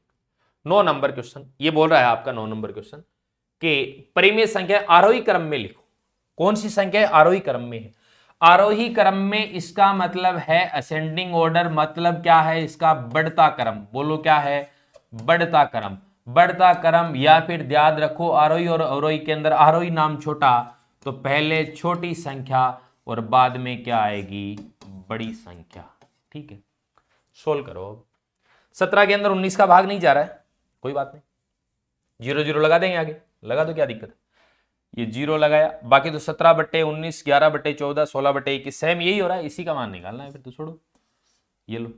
9 नंबर क्वेश्चन। ये बोल रहा है आपका 9 नंबर क्वेश्चन कि परिमेय संख्या आरोही क्रम में लिखो। कौन सी संख्या आरोही क्रम में है, आरोही क्रम में इसका मतलब है असेंडिंग ऑर्डर, मतलब क्या है इसका बढ़ता क्रम। बोलो क्या है, बढ़ता क्रम, बढ़ता क्रम। या फिर याद रखो आरोही और अवरोही के अंदर आरोही नाम छोटा, तो पहले छोटी संख्या और बाद में क्या आएगी, बड़ी संख्या। ठीक है, सोल्व करो। अब 17 के अंदर 19 का भाग नहीं जा रहा है, कोई बात नहीं, 0 0 लगा देंगे, आगे लगा दो, क्या दिक्कत है। ये 0 लगाया, बाकी तो 17/19, 11/14, 16/21 सेम यही हो रहा है, इसी का मान निकालना है। फिर तो छोड़ो, ये लो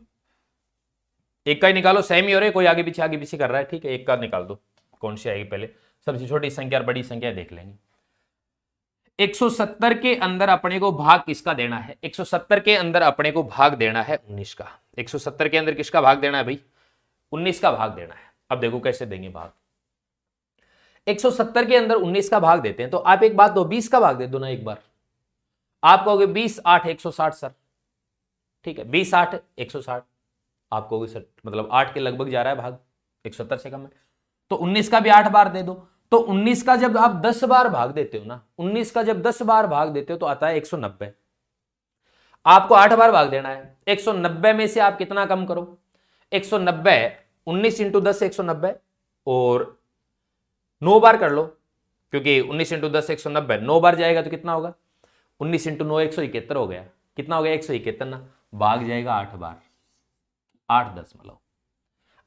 एक का ही निकालो, सेम ही हो रहा है, कोई आगे पीछे कर रहा है। ठीक है, एक का निकाल दो, कौन सी आएगी पहले, सबसे छोटी संख्या और बड़ी संख्या देख लेंगे। 170 के अंदर अपने को भाग किसका देना है, 170 के अंदर अपने को भाग देना है 19 का। 170 के अंदर किसका भाग देना है भाई, 19 का भाग देना है। अब देखो कैसे देंगे भाग, 170 के अंदर 19 का भाग देते हैं, तो आप एक बात दो, 20 का भाग दे दो ना एक बार। आप कहोगे 20 8 160 सर, ठीक है, 20 8 160, आप कहोगे सर मतलब 8 के लगभग जा रहा है भाग, 170 से कम है, तो 19 का भी 8 बार दे दो। तो 19 का जब आप 10 बार भाग देते हो ना, 19 का जब 10 बार भाग देते हो तो आता है 190। आपको 8 बार भाग देना है, 190 में से आप कितना कम करो, 190, 19 इंटू 10 190, और 9 बार कर लो, क्योंकि 19 इंटू 10 190, 9 बार जाएगा तो कितना होगा, 19 इंटू 9 171 हो गया। कितना हो गया 171 ना, भाग जाएगा 8 बार, 8 दशमलव।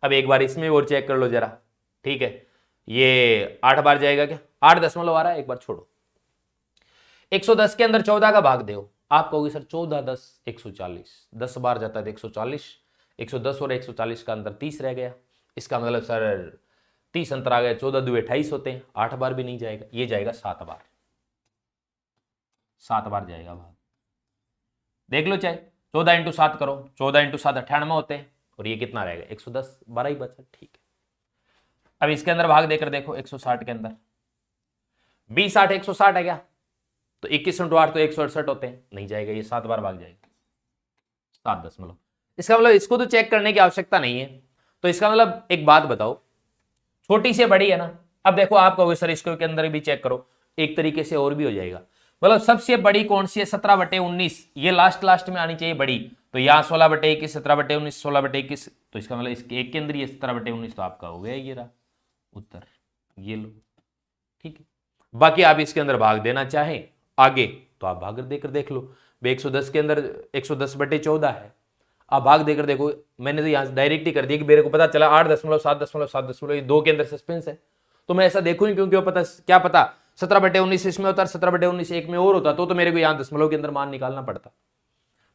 अब एक बार इसमें और चेक कर लो जरा, ठीक है, ये 8 बार जाएगा क्या, 8 दशमलव आ रहा है, एक बार छोड़ो। 110 के अंदर 14 का भाग दो, आप कहोगे सर 14 10 140, 10 बार जाता है तो 140, 110 और 140 का अंतर 30 रह गया। इसका मतलब सर 30 अंतर आ गया, 14 2 28 होते हैं, 8 बार भी नहीं जाएगा, ये जाएगा 7 बार, 7 बार जाएगा भाग। देख लो, चाहे 14 इंटू 7 करो, 14 इंटू 7 98 होते हैं, और ये कितना रहेगा 110, 12 ही बचा। ठीक है, अब इसके अंदर भाग देकर देखो, 160 के अंदर 20 8 160 है क्या, तो 21 इंटू 8 तो 168 होते हैं, नहीं जाएगा, ये 7 बार भाग जाएगा, 7 दशमलव। इसका मतलब इसको तो चेक करने की आवश्यकता नहीं है। तो इसका मतलब एक बात बताओ, छोटी से बड़ी है ना, अब देखो आप कहोगे सर इसके के अंदर भी चेक करो, एक तरीके से और भी हो जाएगा। मतलब सबसे बड़ी कौन सी है, 17/19, ये लास्ट में आनी चाहिए बड़ी, तो यहाँ 16/21, 17/19, 16/21, तो इसका मतलब इसके एक के अंदर ये 17/19, तो आपका हो गया ये रहा उत्तर, ये लो। ठीक है, बाकी आप इसके अंदर भाग देना चाहें आगे तो आप भाग देकर देख लो। 110 के अंदर 110/14 है, आप भाग देकर देखो। मैंने तो यहां डायरेक्ट ही कर दिया कि मेरे को पता चला 8.7.7.7, ये 2 के अंदर सस्पेंस है, तो मैं ऐसा देखूं ही क्योंकि पता क्या पता 17/19 इसमें होता, 17/19 एक में और होता, तो मेरे को यहां दशमलव के अंदर मान निकालना पड़ता।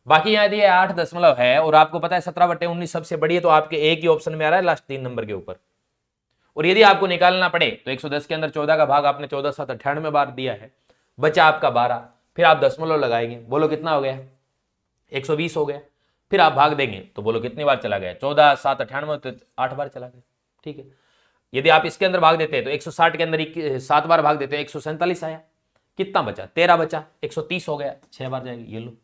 बाकी यहां यदि 8 दशमलव है और आपको पता है 17/19 सबसे बड़ी है, तो आपके एक ही ऑप्शन में आ रहा है लास्ट 3 नंबर के ऊपर, और यदि आपको निकालना पड़े तो 110 के अंदर 14 का भाग आपने 14 7 98 बार दिया है, बचा आपका 12, फिर आप दशमलव लगाएंगे, बोलो कितना हो गया, 120 हो गया। फिर आप भाग देंगे तो बोलो कितनी बार चला गया, 14 7 98 तो 8 बार चला गया। ठीक है, यदि आप इसके अंदर भाग देते हैं तो 160 के अंदर 7 बार भाग देते हैं, 147 आया, कितना बचा, 13 बचा, 130 हो गया, 6 बार जाएगी, ये लो।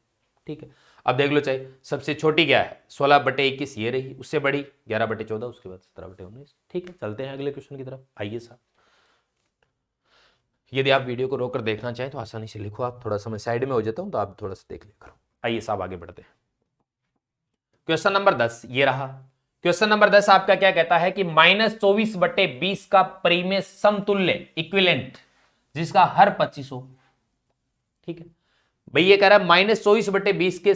ठीक है, अब देख लो चाहे सबसे छोटी क्या है, 16/21 ये रही, उससे बड़ी 11/14, उसके बाद 17/19। ठीक है, चलते हैं अगले क्वेश्चन की तरफ। आइए साहब, यदि आप वीडियो को रोककर देखना चाहें तो आसानी से लिखो, आप थोड़ा समय साइड में हो जाता हूं तो आप थोड़ा सा देख लिया करो। आइए साहब आगे बढ़ते हैं। क्वेश्चन नंबर 10 ये रहा। क्वेश्चन नंबर 10 आपका क्या कहता है कि -24/20 का परिमेय समतुल्य इक्विवेलेंट जिसका हर 25 हो। ठीक है भाई, ये कह रहा है -24/20 के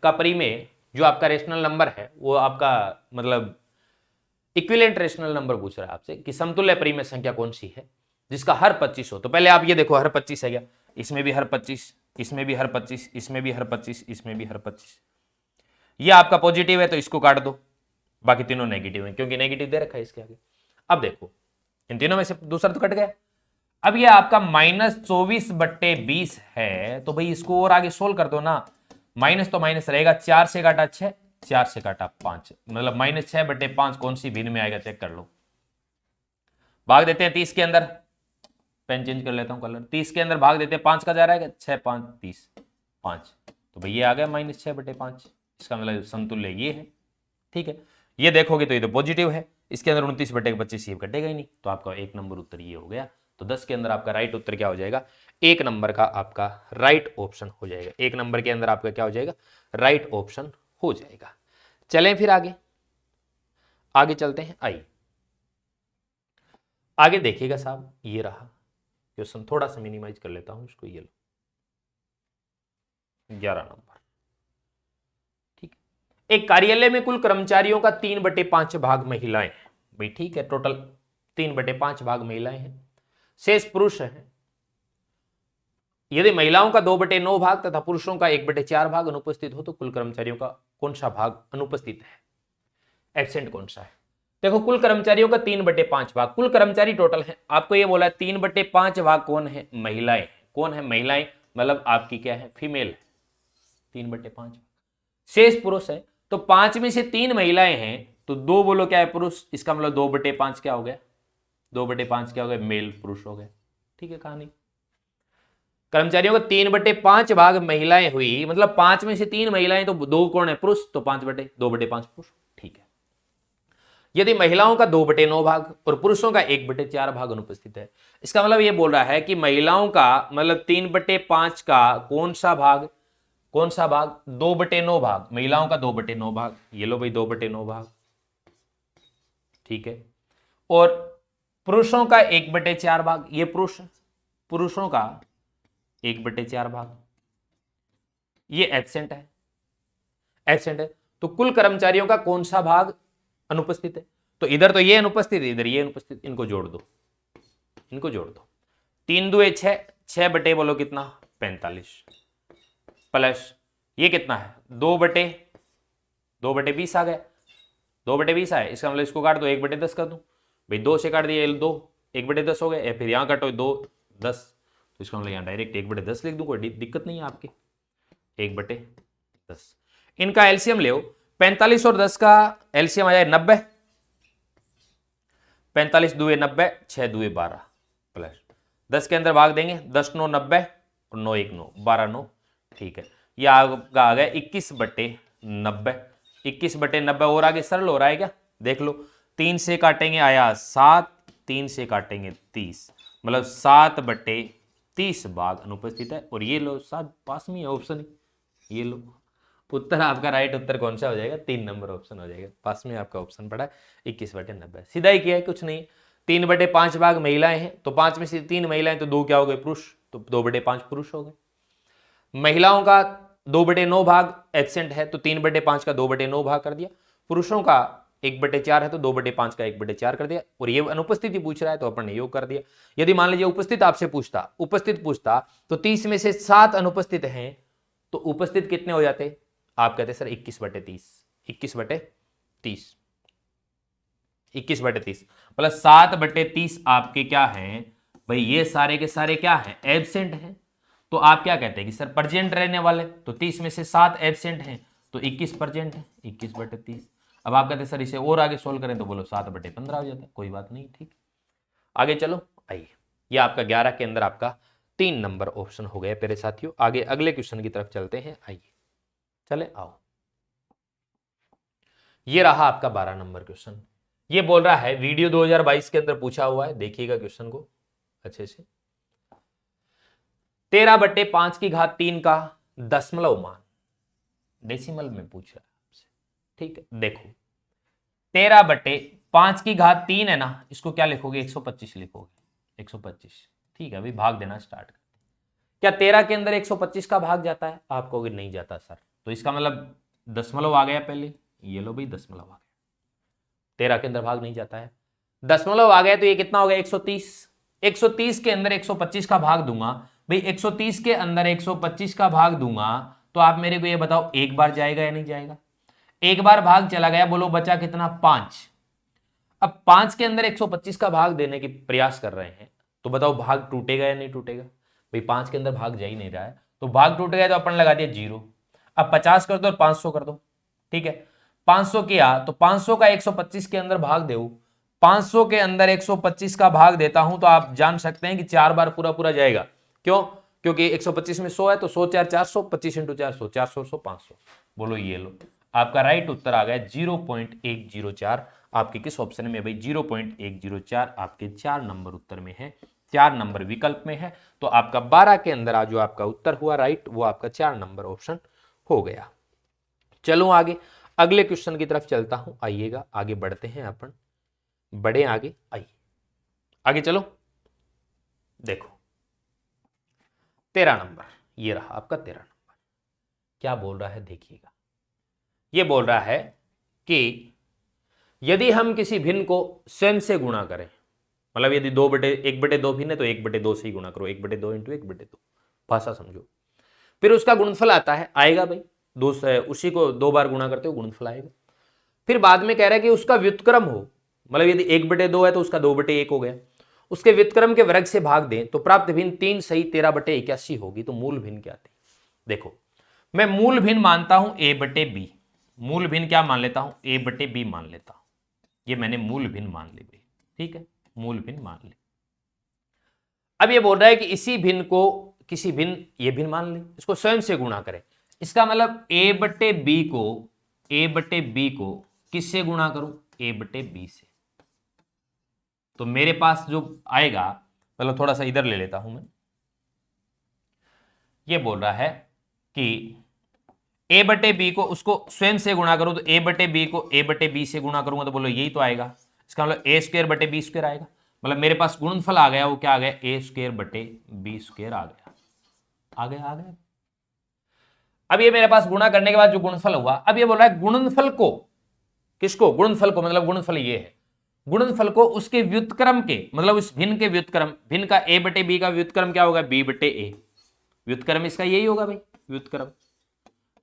का परिमेय जो आपका रेशनल नंबर है वो आपका मतलब इक्विवेलेंट रेशनल नंबर पूछ रहा है आपसे कि समतुल्य परिमेय संख्या कौन सी है जिसका हर 25 हो। तो पहले आप ये देखो, हर 25 है क्या, इसमें भी हर 25, इसमें भी हर 25, इसमें भी हर 25, इसमें भी हर 25। ये आपका पॉजिटिव है तो इसको काट दो, बाकी तीनों नेगेटिव हैं क्योंकि नेगेटिव दे रखा है इसके आगे। अब देखो इन तीनों में से दूसरा तो कट गया। अब ये आपका -24/20 है, तो भाई इसको और आगे सोल्व कर दो ना। माइनस तो माइनस रहेगा, 4 से काटा 6, 4 से काटा 5, मतलब -6/5 कौन सी भिन्न में आएगा चेक कर लो। भाग देते हैं 30 के अंदर, पेन चेंज कर लेता हूं कलर, 30 के अंदर भाग देते हैं, 5 का जा रहा है, 6 5 30 5, तो भाई ये आ गया -6/5। इसका मतलब समतुल्य ये है। ठीक है, ये देखोगे तो ये तो पॉजिटिव है, इसके अंदर 29/25 ये कटेगा ही नहीं, तो आपका 1 नंबर उत्तर ये हो गया। तो 10 के अंदर आपका राइट उत्तर क्या हो जाएगा, 1 नंबर का आपका राइट ऑप्शन हो जाएगा। 1 नंबर के अंदर आपका क्या हो जाएगा, राइट ऑप्शन हो जाएगा। चलें फिर आगे, आगे चलते हैं। आइए आगे देखिएगा साहब, ये रहा क्वेश्चन, थोड़ा सा मिनिमाइज कर लेता हूं इसको, ये लो 11 नंबर। ठीक, एक कार्यालय में कुल कर्मचारियों का 3/5 भाग महिलाएं हैं भाई। ठीक है, टोटल 3/5 भाग महिलाएं हैं, शेष पुरुष हैं। यदि महिलाओं का 2/9 भाग तथा पुरुषों का 1/4 भाग अनुपस्थित हो तो कुल कर्मचारियों का कौन सा भाग अनुपस्थित है, एब्सेंट कौन सा है। देखो कुल कर्मचारियों का 3/5 भाग, कुल कर्मचारी टोटल है, आपको ये बोला है 3/5 भाग कौन है, महिलाएं। कौन है, महिलाएं, मतलब आपकी क्या है, फीमेल है, 3/5। शेष पुरुष है, तो 5 में से 3 महिलाएं हैं तो 2 बोलो क्या है, पुरुष, इसका मतलब 2/5 क्या हो गया, 2/5 क्या हो गया, मेल पुरुष हो गए। ठीक है, कहानी कर्मचारियों का 3/5 भाग महिलाएं हुई, मतलब 5 में से 3 महिलाएं तो 2 कौन है, पुरुष, तो 2/5 पुरुष। ठीक है, यदि महिलाओं का 2/9 भाग और पुरुषों का 1/4 भाग अनुपस्थित है, इसका मतलब ये बोल रहा है कि महिलाओं का मतलब 3/5 का कौन सा भाग, कौन सा भाग, 2/9 भाग, महिलाओं का 2/9 भाग, ये लो भाई 2/9 भाग। ठीक है, और पुरुषों का 1/4 भाग, ये पुरुषों का 1/4 भाग, ये एब्सेंट है, एब्सेंट है। तो कुल कर्मचारियों का कौन सा भाग अनुपस्थित है, तो इधर तो ये अनुपस्थित है, इधर ये अनुपस्थित, इनको जोड़ दो, इनको जोड़ दो। 3 दूए 6, 6 बटे बोलो कितना, 45, प्लस ये कितना है, 2/20 आ गया, 2/20 आया, इसका मतलब इसको काट दो, 1/10 कर दूं भाई, 2 से काट दिया 2, 1/10 हो गया, या फिर यहां काटो 2 10, तो इसका मतलब यहां डायरेक्ट 1/10 लिख दूं, कोई दिक्कत नहीं है आपकी, 1/10। इनका एलसीएम ले, 45 और 10 का एलसीएम आ जाए 90, 45 दूए 90, 6 दूए 12, प्लस 10 के अंदर भाग देंगे, 10 9 90 और 9 1 9 12 9। ठीक है, ये आपका आ गया 21/90, 21/90 और आगे सरल हो रहा है क्या, देख लो, 3 से काटेंगे आया 7, 3 से काटेंगे 30, मतलब 7/30 भाग अनुपस्थित है। और ये लो 7 पास में ऑप्शन, ये लो उत्तर आपका राइट उत्तर कौन सा हो जाएगा, 3 नंबर ऑप्शन हो जाएगा, पास में आपका ऑप्शन पड़ा 21/90। सीधा ही किया है, कुछ नहीं। 3/5 भाग महिलाएं हैं, तो 5 में से 3 महिलाएं तो 2 क्या हो गए, पुरुष, तो 2/5 पुरुष हो गए। महिलाओं का 2/9 भाग एब्सेंट है, तो 3/5 का 2/9 भाग कर दिया। पुरुषों का 1/4 है, तो 2/5 का 1/4 कर दिया। और ये अनुपस्थिति पूछ रहा है, तो अपन ने योग कर दिया। यदि मान लीजिए उपस्थित आपसे पूछता, उपस्थित पूछता, तो 30 में से 7 अनुपस्थित हैं, तो उपस्थित कितने हो जाते, आप कहते सर 21/30, 21/30। 21/30 प्लस 7/30 आपके क्या हैं भाई, ये सारे के सारे क्या हैं, एब्सेंट हैं। तो आप क्या कहते हैं कि सर प्रेजेंट रहने वाले, तो 30 में से 7 एब्सेंट हैं तो 21 प्रेजेंट है, 21/30। अब आप कहते हैं सर इसे और आगे सोल्व करें, तो बोलो 7/15 हो जाता है, कोई बात नहीं, ठीक। आगे चलो, आइए, ये आपका 11 के अंदर आपका 3 नंबर ऑप्शन हो गया प्यारे साथियों। आगे अगले क्वेश्चन की तरफ चलते हैं, आइए चले आओ। ये रहा आपका 12 नंबर क्वेश्चन। ये बोल रहा है वीडियो 2022 के अंदर पूछा हुआ है, देखिएगा क्वेश्चन को अच्छे से। 13/5 का दशमलव मान, डेसिमल में पूछ रहा है आपसे, ठीक है। देखो 13/5 है ना, इसको क्या लिखोगे, 125 लिखोगे, 125, ठीक है। अभी भाग देना स्टार्ट कर। क्या 13 के अंदर 125 का भाग जाता है, आप कहोगे नहीं जाता सर, तो इसका मतलब दशमलव आ गया पहले, ये लो भाई दशमलव आ गया, 13 के अंदर भाग नहीं जाता है, दशमलव आ गया, तो ये कितना हो गया, 130। 130 के अंदर 125 का भाग दूंगा भाई, 130 के अंदर 125 का भाग दूंगा, तो आप मेरे को ये बताओ एक बार जाएगा या नहीं जाएगा। एक बार भाग चला गया, बोलो बचा कितना, 5। अब 5 के अंदर 125 का भाग देने की प्रयास कर रहे हैं, तो बताओ भाग टूटेगा या नहीं टूटेगा। भाई 5 के अंदर भाग जा ही नहीं रहा है, तो भाग टूट गया, तो अपन लगा दिया 0। अब 50 कर दो और 500 कर दो, ठीक है। 500 किया तो 500 का 125 के अंदर भाग दो, 500 के अंदर 125 का भाग देता हूं, तो आप जान सकते हैं कि 4 बार पूरा पूरा जाएगा। क्यों, क्योंकि 125 में 100 है, तो 100 4 400, 25 × 400, 400 100 500। बोलो ये लो, आपका राइट उत्तर आ गया 0.104। आपके किस ऑप्शन में भाई, 0.104 आपके 4 नंबर उत्तर में है, 4 नंबर विकल्प में है। तो आपका 12 के अंदर जो आपका उत्तर हुआ राइट, वो आपका 4 नंबर ऑप्शन हो गया। चलो आगे अगले क्वेश्चन की तरफ चलता हूं, आइएगा आगे बढ़ते हैं अपन, बढ़े आगे, आइए आगे चलो। देखो 13 नंबर, ये रहा आपका 13 नंबर। क्या बोल रहा है देखिएगा, ये बोल रहा है कि यदि हम किसी भिन्न को स्वयं से गुणा करें, मतलब यदि 1/2 भिन्न है तो 1/2 से ही गुणा करो, 1/2 × 1/2, भाषा समझो। फिर उसका गुणनफल आता है, आएगा भाई, उसी को 2 बार गुणा करते हो गुणनफल आएगा। फिर बाद में कह रहा है कि उसका व्युत्क्रम हो, मतलब यदि 1/2 है तो उसका 2/1 हो गया, उसके व्युत्क्रम के वर्ग से भाग दें तो प्राप्त भिन्न 3 सही 13/81 होगी। तो मूल भिन्न क्या थी, देखो मैं मूल भिन्न मानता हूं a/b, मूल भिन्न क्या मान लेता हूं, a/b मान लेता हूं, ये मैंने मूल भिन्न मान ली भाई, ठीक है, मूल भिन्न मान ली। अब ये बोल रहा है कि इसी भिन्न को किसी भिन्न, ये भिन्न मान ली, इसको स्वयं से गुणा करें। इसका मतलब a/b को किससे गुणा करूं, a/b से। तो मेरे पास जो आएगा, मतलब थोड़ा सा इधर ले लेता हूं मैं, ये बोल रहा है कि a/b को उसको स्वयं से गुणा करूं, तो a/b को a/b से गुणा करूंगा, तो बोलो यही तो आएगा। इसका मतलब a² आएगा, मतलब मेरे पास गुणनफल आ गया, वो क्या आ गया, a²/b² आ गया। अब ये मेरे पास गुणा करने के बाद जो गुणनफल हुआ, अब ये बोल रहा है गुणनफल को, किसको, गुणनफल को, मतलब गुणनफल ये है, गुणनफल को उसके व्युत्क्रम के, मतलब इस भिन्न के व्युत्क्रम, भिन्न का a/b का व्युत्क्रम क्या होगा, b/a, व्युत्क्रम इसका यही होगा भाई, व्युत्क्रम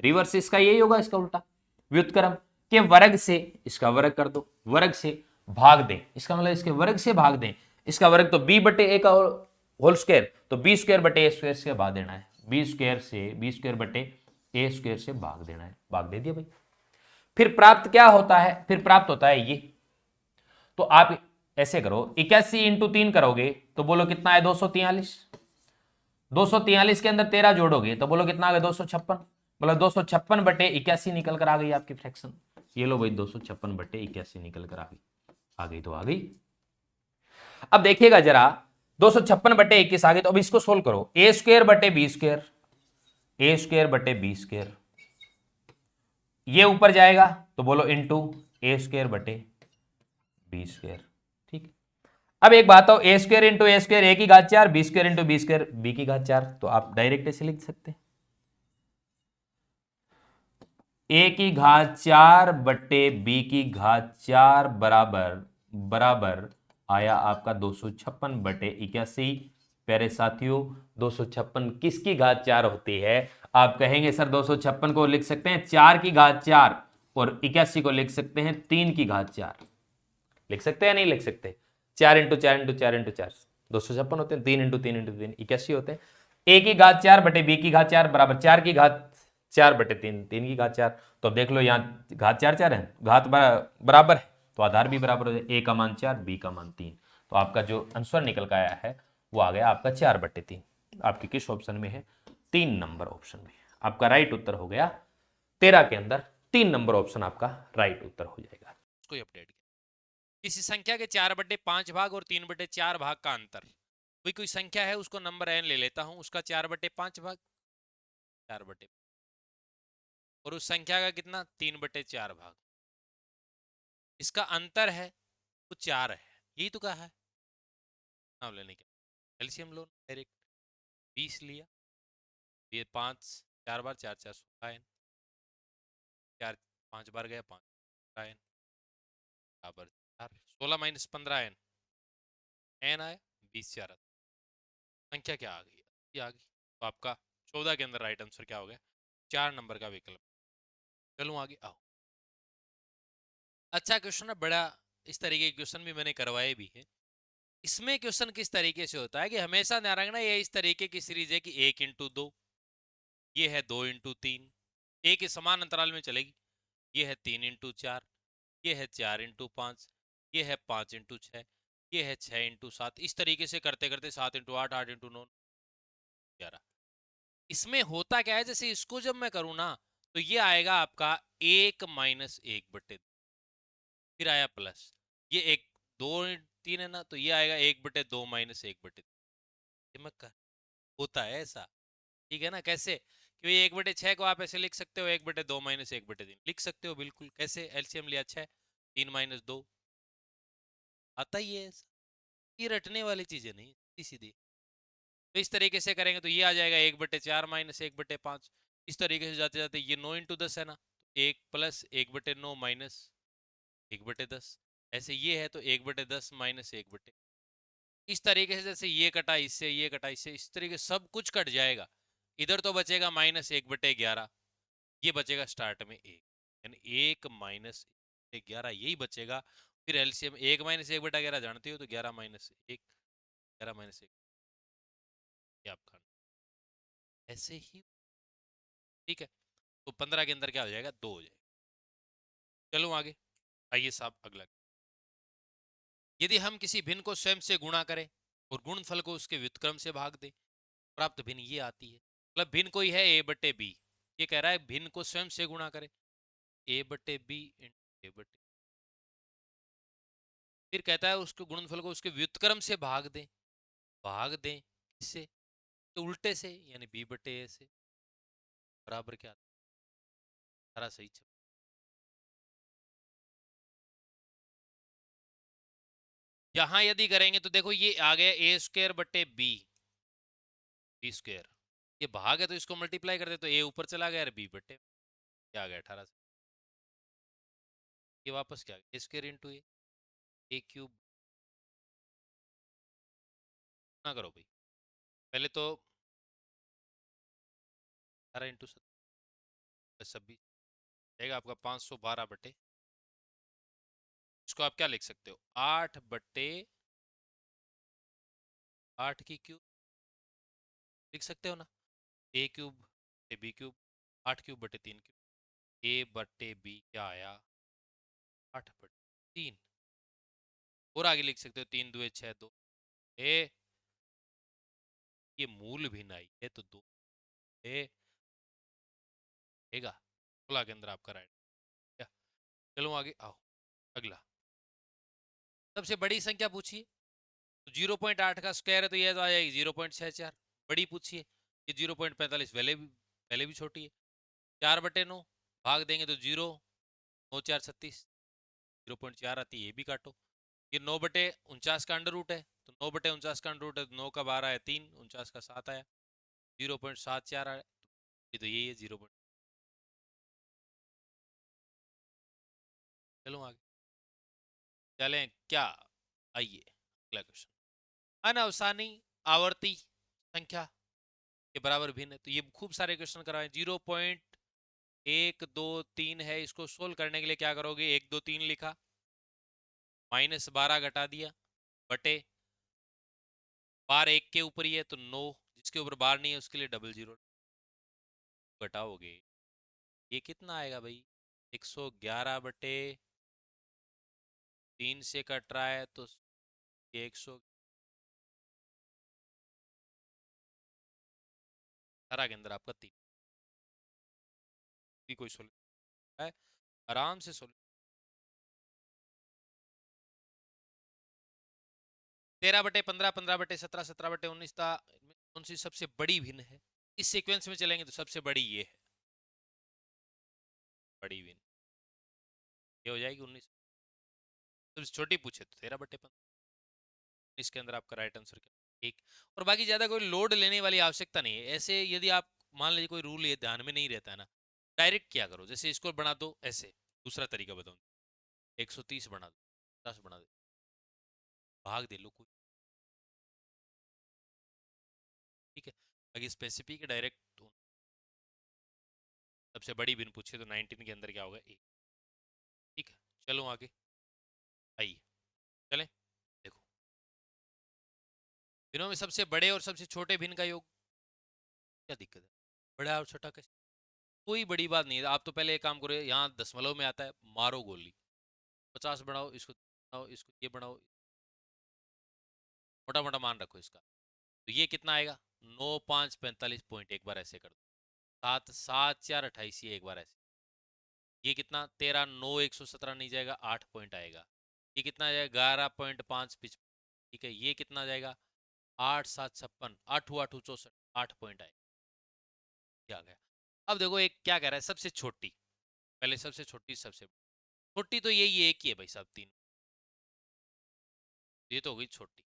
रिवर्स इसका यही होगा, इसका उल्टा, व्युत्क्रम के वर्ग से इसका वर्ग कर दो, वर्ग से भाग दें, इसका मतलब इसके वर्ग से भाग दें, इसका वर्ग तो b/a का होल स्क्वायर, तो b²/a² से भाग देना है, b² से भाग देना है, भाग दे दिया भाई। फिर प्राप्त क्या होता है, फिर प्राप्त होता है ये, तो आप ऐसे करो 81 × 3 करोगे तो बोलो कितना है, 243। 243 के अंदर 13 जोड़ोगे तो बोलो कितना आ गया, 256, मतलब 256/81 निकल कर आ गई आपकी फ्रैक्शन। ये लो भाई 256/81 निकल कर आ गई तो आ गई। अब देखिएगा जरा 256/21 आ गई, तो अब इसको सोल्व करो, a²/b², a²/b², ये ऊपर जाएगा तो बोलो इंटू a²/b², ठीक। अब एक बात हो, a² × a² a की घात 4, b² × b² b की घात 4, तो आप डायरेक्ट ऐसे लिख सकते हैं, a की घात 4/b की घात 4 बराबर आया आपका 256/81। प्यारे साथियों 256 किसकी घात 4 होती है, आप कहेंगे सर 256 को लिख सकते हैं 4 की घात 4 और 81 को लिख सकते हैं 3 की घात 4। लिख सकते हैं या नहीं लिख सकते? 4 इंटू 4 इंटू 4 इंटू 4 256 होते हैं। 3 इंटू 3 इंटू 3 81 होते हैं। a की घात 4 बटे b की घात 4 बराबर 4 की घात 4 बटे 3 3 की घात 4। तो अब देख लो यहाँ घात 4 4 है, घात बराबर है तो आधार भी बराबर हो जाए। a का मान 4 b का मान 3। तो आपका जो आंसर निकल कर आया है वो आ गया आपका 4 बटे 3। आपके किस ऑप्शन में है? 3 नंबर ऑप्शन में। आपका राइट उत्तर हो गया 13 के अंदर 3 नंबर ऑप्शन आपका राइट उत्तर हो जाएगा। उसको अपडेट किया। किसी संख्या के 4/5 भाग और 3/4 भाग का अंतर। भाई कोई संख्या है उसको नंबर n ले लेता हूं, उसका 4/5 भाग 4/, और उस संख्या का कितना 3/4 भाग, इसका अंतर है वो 4 है, यही तो कहा है। नाम लेने के एलसीएम लो डायरेक्ट, 20 लिया, ये 5 4 बार 4 4 16 n, 4 5 बार गया 5 n बराबर 4, 16 माइनस 15 n, n आया 20 4 आता। संख्या क्या आ गई? ये आ गई। तो आपका 14 के अंदर राइट आंसर क्या हो गया? 4 नंबर का विकल्प। चलूं आगे, आओ। अच्छा क्वेश्चन है, बड़ा इस तरीके के क्वेश्चन भी मैंने करवाए भी है। इसमें क्वेश्चन किस तरीके से होता है कि हमेशा ध्यान रखना ये इस तरीके की सीरीज है कि 1 इंटू 2, ये है 2 इंटू 3, एक ही समान अंतराल में चलेगी। ये है 3 इंटू 4, ये है 4 इंटू 5, ये है 5 इंटू 6, ये है 6 इंटू 7। इस तरीके से करते करते 7 इंटू 8, 8 इंटू 9, 11। इसमें होता क्या है, जैसे इसको जब मैं करूँ ना तो ये आएगा आपका 1 माइनस 1/2, फिर आया प्लस, ये 1 2 3 है ना, तो ये आएगा 1/2 माइनस 1/3। ये मैं कर, होता है ऐसा, ठीक है ना? कैसे कि 1/6 को आप ऐसे लिख सकते हो 1/2 माइनस 1/3 लिख सकते हो, बिल्कुल। कैसे? एलसीएम लिया 6, 3 माइनस 2, आता ही है ऐसा। ये रटने वाली चीजें नहीं, सीधी सीधी। तो इस तरीके से करेंगे तो ये आ जाएगा 1/4 माइनस 1/5। इस तरीके से जाते जाते ये 9 इंटू 10 है ना, 1 प्लस 1/9 माइनस 1/10। ऐसे ये है तो 1/10 माइनस 1/, इस तरीके से जैसे ये कटा इससे, ये कटा इससे, इस तरीके सब कुछ कट जाएगा। इधर तो बचेगा माइनस 1/11, ये बचेगा स्टार्ट में 1, यानी 1 माइनस 11 यही बचेगा। फिर एलसीएम 1 माइनस 1/11 जानते हो, तो 11 माइनस 1, 11 माइनस 1, ये आपका ऐसे ही, ठीक है। तो 15 के अंदर क्या हो जाएगा? 2 हो जाएगा। चलो आगे, आइए साहब अगला। यदि हम किसी भिन्न को स्वयं से गुणा करें और गुणनफल को उसके व्युत्क्रम से भाग दें, प्राप्त भिन्न ये आती है। मतलब भिन्न कोई है a/b, ये कह रहा है भिन्न को स्वयं से गुणा करें, a/b इंटू a/, फिर कहता है उसके गुणनफल को उसके व्युत्क्रम से भाग दें। भाग दें किससे? तो उल्टे से, यानी b/a से, बराबर क्या आता है? सारा सही छप। यहां यदि करेंगे तो देखो ये आ गया a² बटे b ये भाग है तो इसको मल्टीप्लाई कर दे तो a ऊपर चला गया, b/, क्या आ गया 18 से। ये वापस क्या आ गया? a² इंटू a³ ना करो भाई, पहले तो 18 इंटू 26 जाएगा आपका 512/, इसको आप क्या लिख सकते हो? 8/8 की क्यूब लिख सकते हो ना, a³ बटे b³, 8³ बटे 3³ a/b क्या आया? 8/3। और आगे लिख सकते हो 3 2 6 2, ए ये मूल भिन्न आई है तो 2 ए रहेगा। 16 के अंदर आपका राइट क्या? चलो आगे आओ, अगला। सबसे बड़ी संख्या पूछिए, तो 0.8 का स्क्वायर है तो ये तो आ जाएगी 0.64। बड़ी पूछिए, ये 0.45 पहले भी छोटी है। 4/9 भाग देंगे तो 0, 9 4 36, 0.4 आती है, ये भी काटो। ये 9/49 का अंडर रूट है, तो 9/49 का अंडर रूट है तो 9 का 12 है 3, 49 का 7 आया, 0.74 आया। ये तो यही है 0। चलो आगे चलें क्या? आइए अगला क्वेश्चन। अनअवसानी आवर्ती संख्या के बराबर भिन्न है, तो ये खूब सारे क्वेश्चन कराए। 0.1 2 3 है, इसको सोल्व करने के लिए क्या करोगे? 1 2 3 लिखा, -12 घटा दिया बटे बार एक के ऊपर ही है तो 9, जिसके ऊपर बार नहीं है उसके लिए डबल जीरो घटाओगे, ये कितना आएगा भाई? 111 बटे 3 से कट रहा है तो ये 118 के अंदर आपका 3 भी कोई सोल्यूशन है, आराम से सोल्यूशन। 13/15, 15/17, 17/19 था, कौन सी सबसे बड़ी भिन्न है? इस सीक्वेंस में चलेंगे तो सबसे बड़ी ये है, बड़ी भिन्न ये हो जाएगी 19। सबसे छोटी पूछे तो 13/15, इसके अंदर आपका राइट आंसर क्या? एक। और बाकी ज्यादा कोई लोड लेने वाली आवश्यकता नहीं है। ऐसे यदि आप मान लीजिए कोई रूल ये ध्यान में नहीं रहता है ना, डायरेक्ट क्या करो, जैसे इसको बना दो ऐसे, दूसरा तरीका बताऊं, 130 बना दो, 10 बना दो, भाग दे लो कुछ, ठीक है। बाकी स्पेसिफिक डायरेक्ट सबसे बड़ी भिन्न पूछे तो 19 के अंदर क्या होगा? एक। ठीक है, चलो आगे आइए, चलें। देखो, भिन्नों में सबसे बड़े और सबसे छोटे भिन्न का योग, क्या दिक्कत है? बड़ा और छोटा कैसे? कोई बड़ी बात नहीं है। आप तो पहले एक काम करो, यहाँ दशमलव में आता है, मारो गोली, 50 बनाओ, इसको बनाओ, इसको ये बनाओ, मोटा मोटा मान रखो इसका, तो ये कितना आएगा? 9, 5, 45 पॉइंट, एक बार ऐसे कर दो। 7, 7, 4, 28, ये एक बार ऐसे, ये कितना? 13, 9, 117 नहीं जाएगा, 8 पॉइंट आएगा। ये कितना आ जाएगा? 11.5 55, ठीक है। ये कितना आ जाएगा? 8, 7, 56, 8, 8, 64, 8 पॉइंट आएगा। क्या आ गया? अब देखो एक क्या कह रहा है, सबसे छोटी, पहले सबसे छोटी, सबसे छोटी तो यही एक ही है भाई साहब, 3, ये तो हो गई छोटी।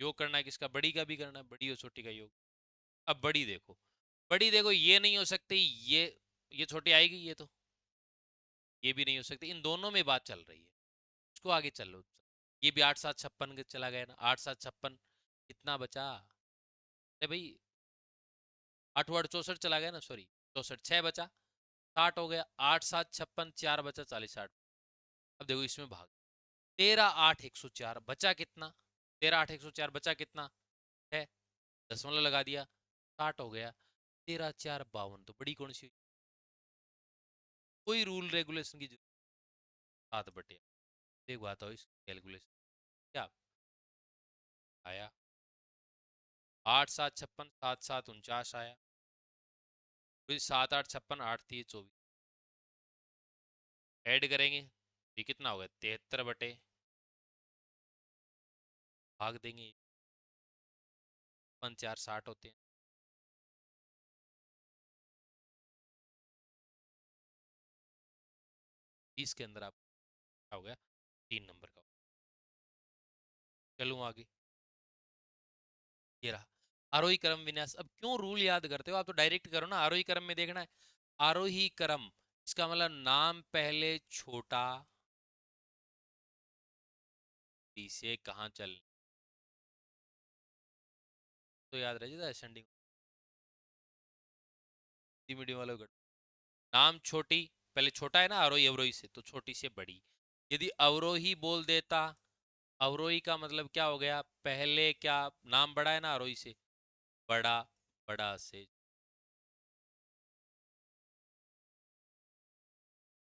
योग करना है किसका? बड़ी का भी करना है, बड़ी और छोटी का योग। अब बड़ी देखो, बड़ी देखो, ये नहीं हो सकती, ये छोटी आएगी, ये तो ये भी नहीं हो सकती, इन दोनों में बात चल रही है। इसको आगे चलो, ये भी 8, 7, 56 के चला गया ना, 8, 7, 56, कितना बचा? अरे भाई 8, 8, 64 चला गया ना, सॉरी 64, 6 बचा, 60 हो गया, 8, 7, 56, 4 बचा, 40, 60। अब देखो इसमें भाग, 13, 8, 104 बचा कितना? 13, 8, 104 बचा कितना है? दशमलव लगा दिया, 60 हो गया। 13, 4, 52, तो बड़ी कौन सी हुई? कोई रूल रेगुलेशन की जरूरत? 7/8। एक बात हो, इस कैलकुलेशन क्या आया? 8, 7, 56, 7, 7, 49 आया। फिर 7, 8, 56, 8, 3, 24 ऐड करेंगे, ये कितना होगा? 73/, भाग देंगे, 5, 4, 60 होते हैं। इसके अंदर आप क्या हो गया? 3 नंबर का। चलूँ आगे, ये रहा आरोही क्रम विन्यास। अब क्यों रूल याद करते हो? आप तो डायरेक्ट करो ना, आरोही क्रम में देखना है। आरोही क्रम, इसका मतलब नाम पहले छोटा, से कहाँ चल, तो याद रह जाता है असेंडिंग मीडियम वाले को। नाम छोटी, पहले छोटा है ना, आरोही अवरोही से, तो छोटी से बड़ी। यदि अवरोही बोल देता, अवरोही का मतलब क्या हो गया? पहले क्या नाम बड़ा है ना आरोही से, बड़ा, बड़ा से,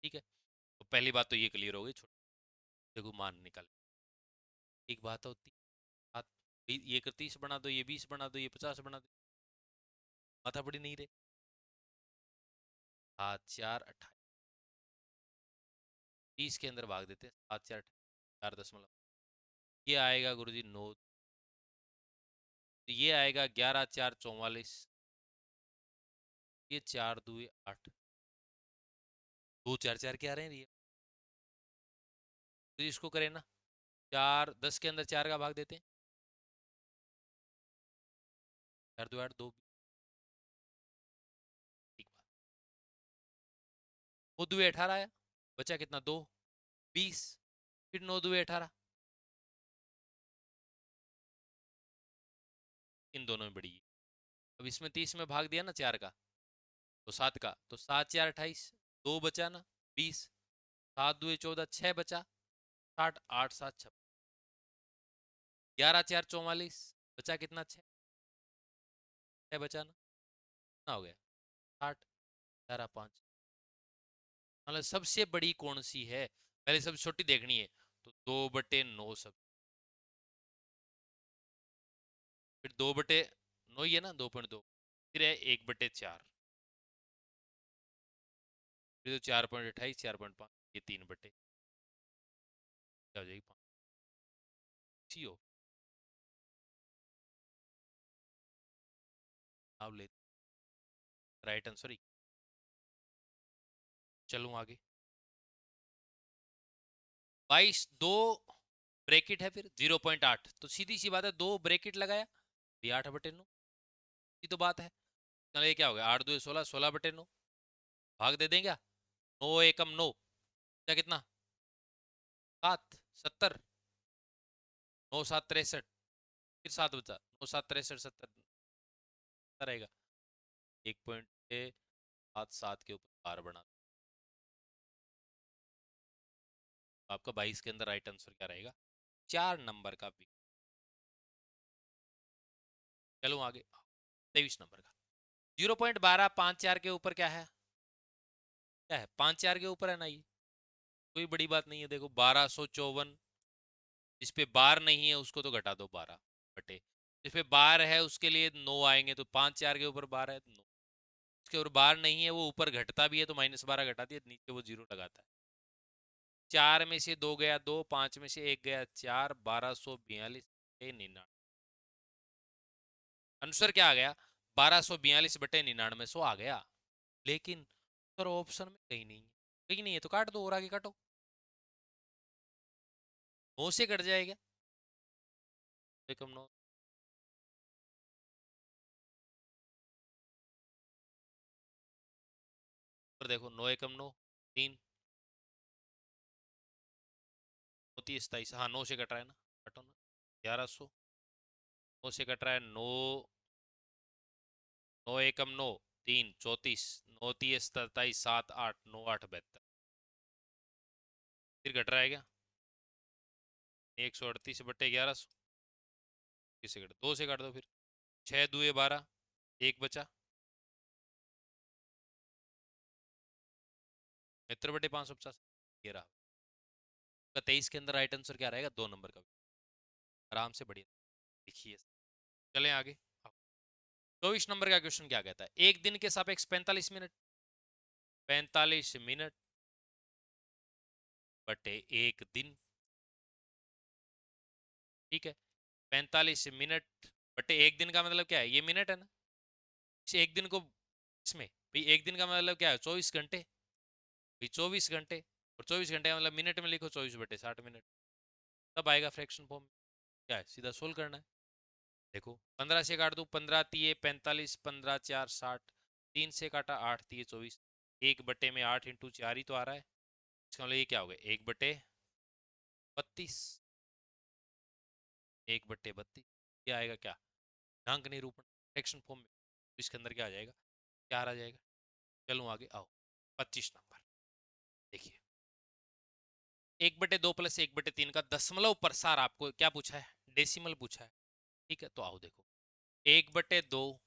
ठीक है। तो पहली बात तो ये क्लियर हो गई, छोटा। देखो मान निकल, एक बात होती, बात, ये 30 बना दो, ये 20 बना दो, ये 50 बना दो, माथा बड़ी नहीं रहे। 7, 4, 28, 30 के अंदर भाग देते हैं, 7, 4, 4 दशमलव, ये आएगा गुरुजी 9, ये आएगा 11, 4, 44, ये 4, 2, 8, 2, 4, 4 क्या रहे हैं ये, तो इसको करें ना, 4, 10 के अंदर 4 का भाग देते हैं, 4, 2, 8, 2, ठीक बात। 9, 2, 18 आया, बचा कितना? 2, 20, फिर 9, 2, 18, इन दोनों में बड़ी है। अब इसमें 30 में भाग दिया ना 4 का, तो 7 का, तो 7, 4, 28, 2 बचा ना, 20, 7 दुए 14, 6 बचा 60, 8 7 56, 11 4 44, बचा कितना? 6 बचा ना, कितना हो गया? 60, 11 5, मतलब सबसे बड़ी कौन सी है? पहले सबसे छोटी देखनी है, तो 2/9 सब, फिर 2/9 ही है ना, 2.2, फिर है 1/4, फिर तो 4.28, 4.5, ये 3/, क्या हो जाएगी? 5 सी हो। अब ले, राइट आंसर ही। चलूं आगे। 22, 2 ब्रैकेट है, फिर 0.8, तो सीधी सी बात है, 2 ब्रैकेट लगाया ये 8/9 की तो बात है। चलो ये क्या हो गया? 8 2 16, 16/9, भाग दे दें क्या? 9 एकम 9, क्या कितना? 7 70, 9 7 63, फिर 7 बचा, 9 7 63 70 रहेगा। 1.77 के ऊपर बार बना, तो आपका 22 के अंदर राइट आंसर क्या रहेगा? 4 नंबर का बी। चलो आगे, 23 नंबर का 0.1254 के ऊपर क्या है? क्या है? 5 4 के ऊपर है ना, ये कोई बड़ी बात नहीं है। देखो 1254, जिस पे बार नहीं है उसको तो घटा दो 12 बटे, जिस पे बार है उसके लिए 9 आएंगे, तो 5 4 के ऊपर बार है 9, उसके ऊपर बार नहीं है, वो ऊपर घटता भी है तो -12 घटा दिया, नीचे वो 0 लगाता है। 4 में से 2 गया 2, 5 में से 1 गया 4, 1242 99, आंसर क्या आ गया? 1242/99 आ गया। लेकिन सर ऑप्शन में कहीं नहीं है, कहीं नहीं है, तो काट दो और आगे काटो, 9 से कट जाएगा। देखो 9, पर देखो 9 एकम 9, 3 होती है 27, हाँ 9 से कट रहा है ना, काटो ना, 1100, 9 से कट रहा है 9, 9 एकम 9, 3 34, 9 30 27, 7 8, 9 8 72, फिर कट रहा है क्या? 138/1100, किससे कट? 2 से काट दो फिर, 6 दुए 12, 1 बचा, 75/550, ये रहा। 23 के अंदर राइट आंसर क्या रहेगा? 2 नंबर का, आराम से बढ़िया लिखिए। चलें आगे। 24 नंबर का क्वेश्चन क्या कहता है? एक दिन के सापेक्ष 45 मिनट, 45 मिनट बटे एक दिन, ठीक है। 45 मिनट बटे एक दिन का मतलब क्या है? ये मिनट है ना, इस एक दिन को, इसमें भाई एक दिन का मतलब क्या है? 24 घंटे, भाई 24 घंटे, और 24 घंटे का मतलब मिनट में लिखो 24/60 मिनट, तब आएगा फ्रैक्शन फॉर्म। क्या है? सीधा सोल्व करना है। देखो 15 से काट दो, 15 तिये 45, 15 4 60, 3 से काटा 8 तिये 24, 1/में 8 इंटू 4 ही तो आ रहा है, इसका मतलब ये क्या हो गया? 1/32, 1/32, क्या आएगा? क्या अंक निरूपण फ्रैक्शन फॉर्म में, तो इसके अंदर क्या आ जाएगा? 4 आ जाएगा। चलो आगे आओ, 25 नंबर देखिए, 1/2 प्लस 1/3 का दशमलव प्रसार आपको क्या पूछा है? डेसिमल पूछा है, ठीक है। तो आओ देखो, 1/2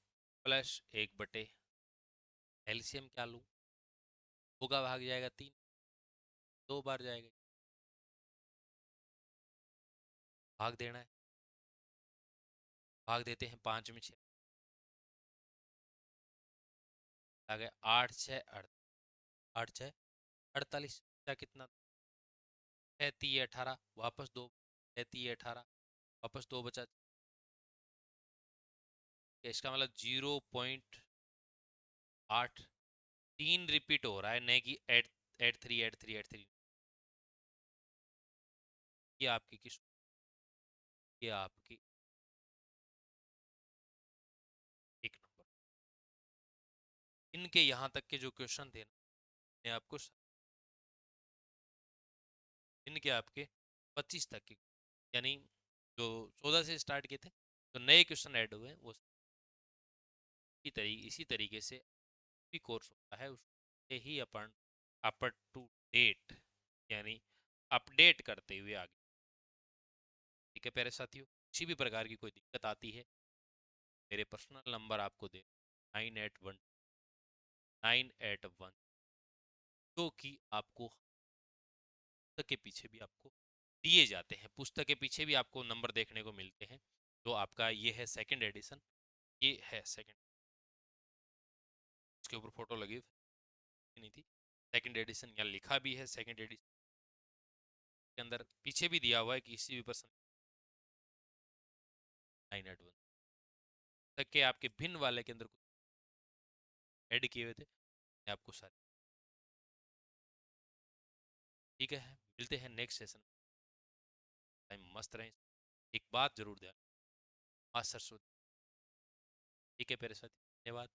प्लस 1/, एलसीएम क्या लूँ? होगा भाग जाएगा 3, 2 बार जाएगा, भाग देना है, भाग देते हैं 5 में 6, आ गया 8 6 8 6 48, क्या कितना? 6 3 18, वापस 2, 6 3 18, वापस 2 बचा, इसका मतलब 0.8, 3 रिपीट हो रहा है, नहीं कि eight eight three eight three eight three. ये आपकी किस, ये आपकी 1 नंबर। इनके यहाँ तक के जो क्वेश्चन थे ना, मैं आपको इनके आपके 25 तक के, यानी जो 14 से स्टार्ट किए थे, तो नए क्वेश्चन ऐड हुए हैं, वो इसी तरीके से भी कोर्स होता है, उससे ही अपन अपर टू डेट यानी अपडेट करते हुए आगे। ठीक है प्यारे साथियों, किसी भी प्रकार की कोई दिक्कत आती है, मेरे पर्सनल नंबर आपको दे 981981, जो कि आपको पुस्तक के पीछे भी आपको दिए जाते हैं। पुस्तक के पीछे भी आपको नंबर देखने को मिलते हैं। तो आपका ये है सेकंड एडिशन, ये है सेकंड, इसके ऊपर फोटो लगी नहीं थी। सेकंड एडिशन यहाँ लिखा भी है, सेकंड एडिशन के अंदर पीछे भी दिया हुआ है कि किसी भी पर्सन 981 तक के आपके भिन्न वाले के अंदर कुछ ऐड किए हुए थे, मैं आपको सारे। ठीक है, मिलते हैं नेक्स्ट सेशन। टाइम मस्त रहे। एक बात जरूर ध्यान, माँ सरस्वती। ठीक है प्यारे साथी, धन्यवाद।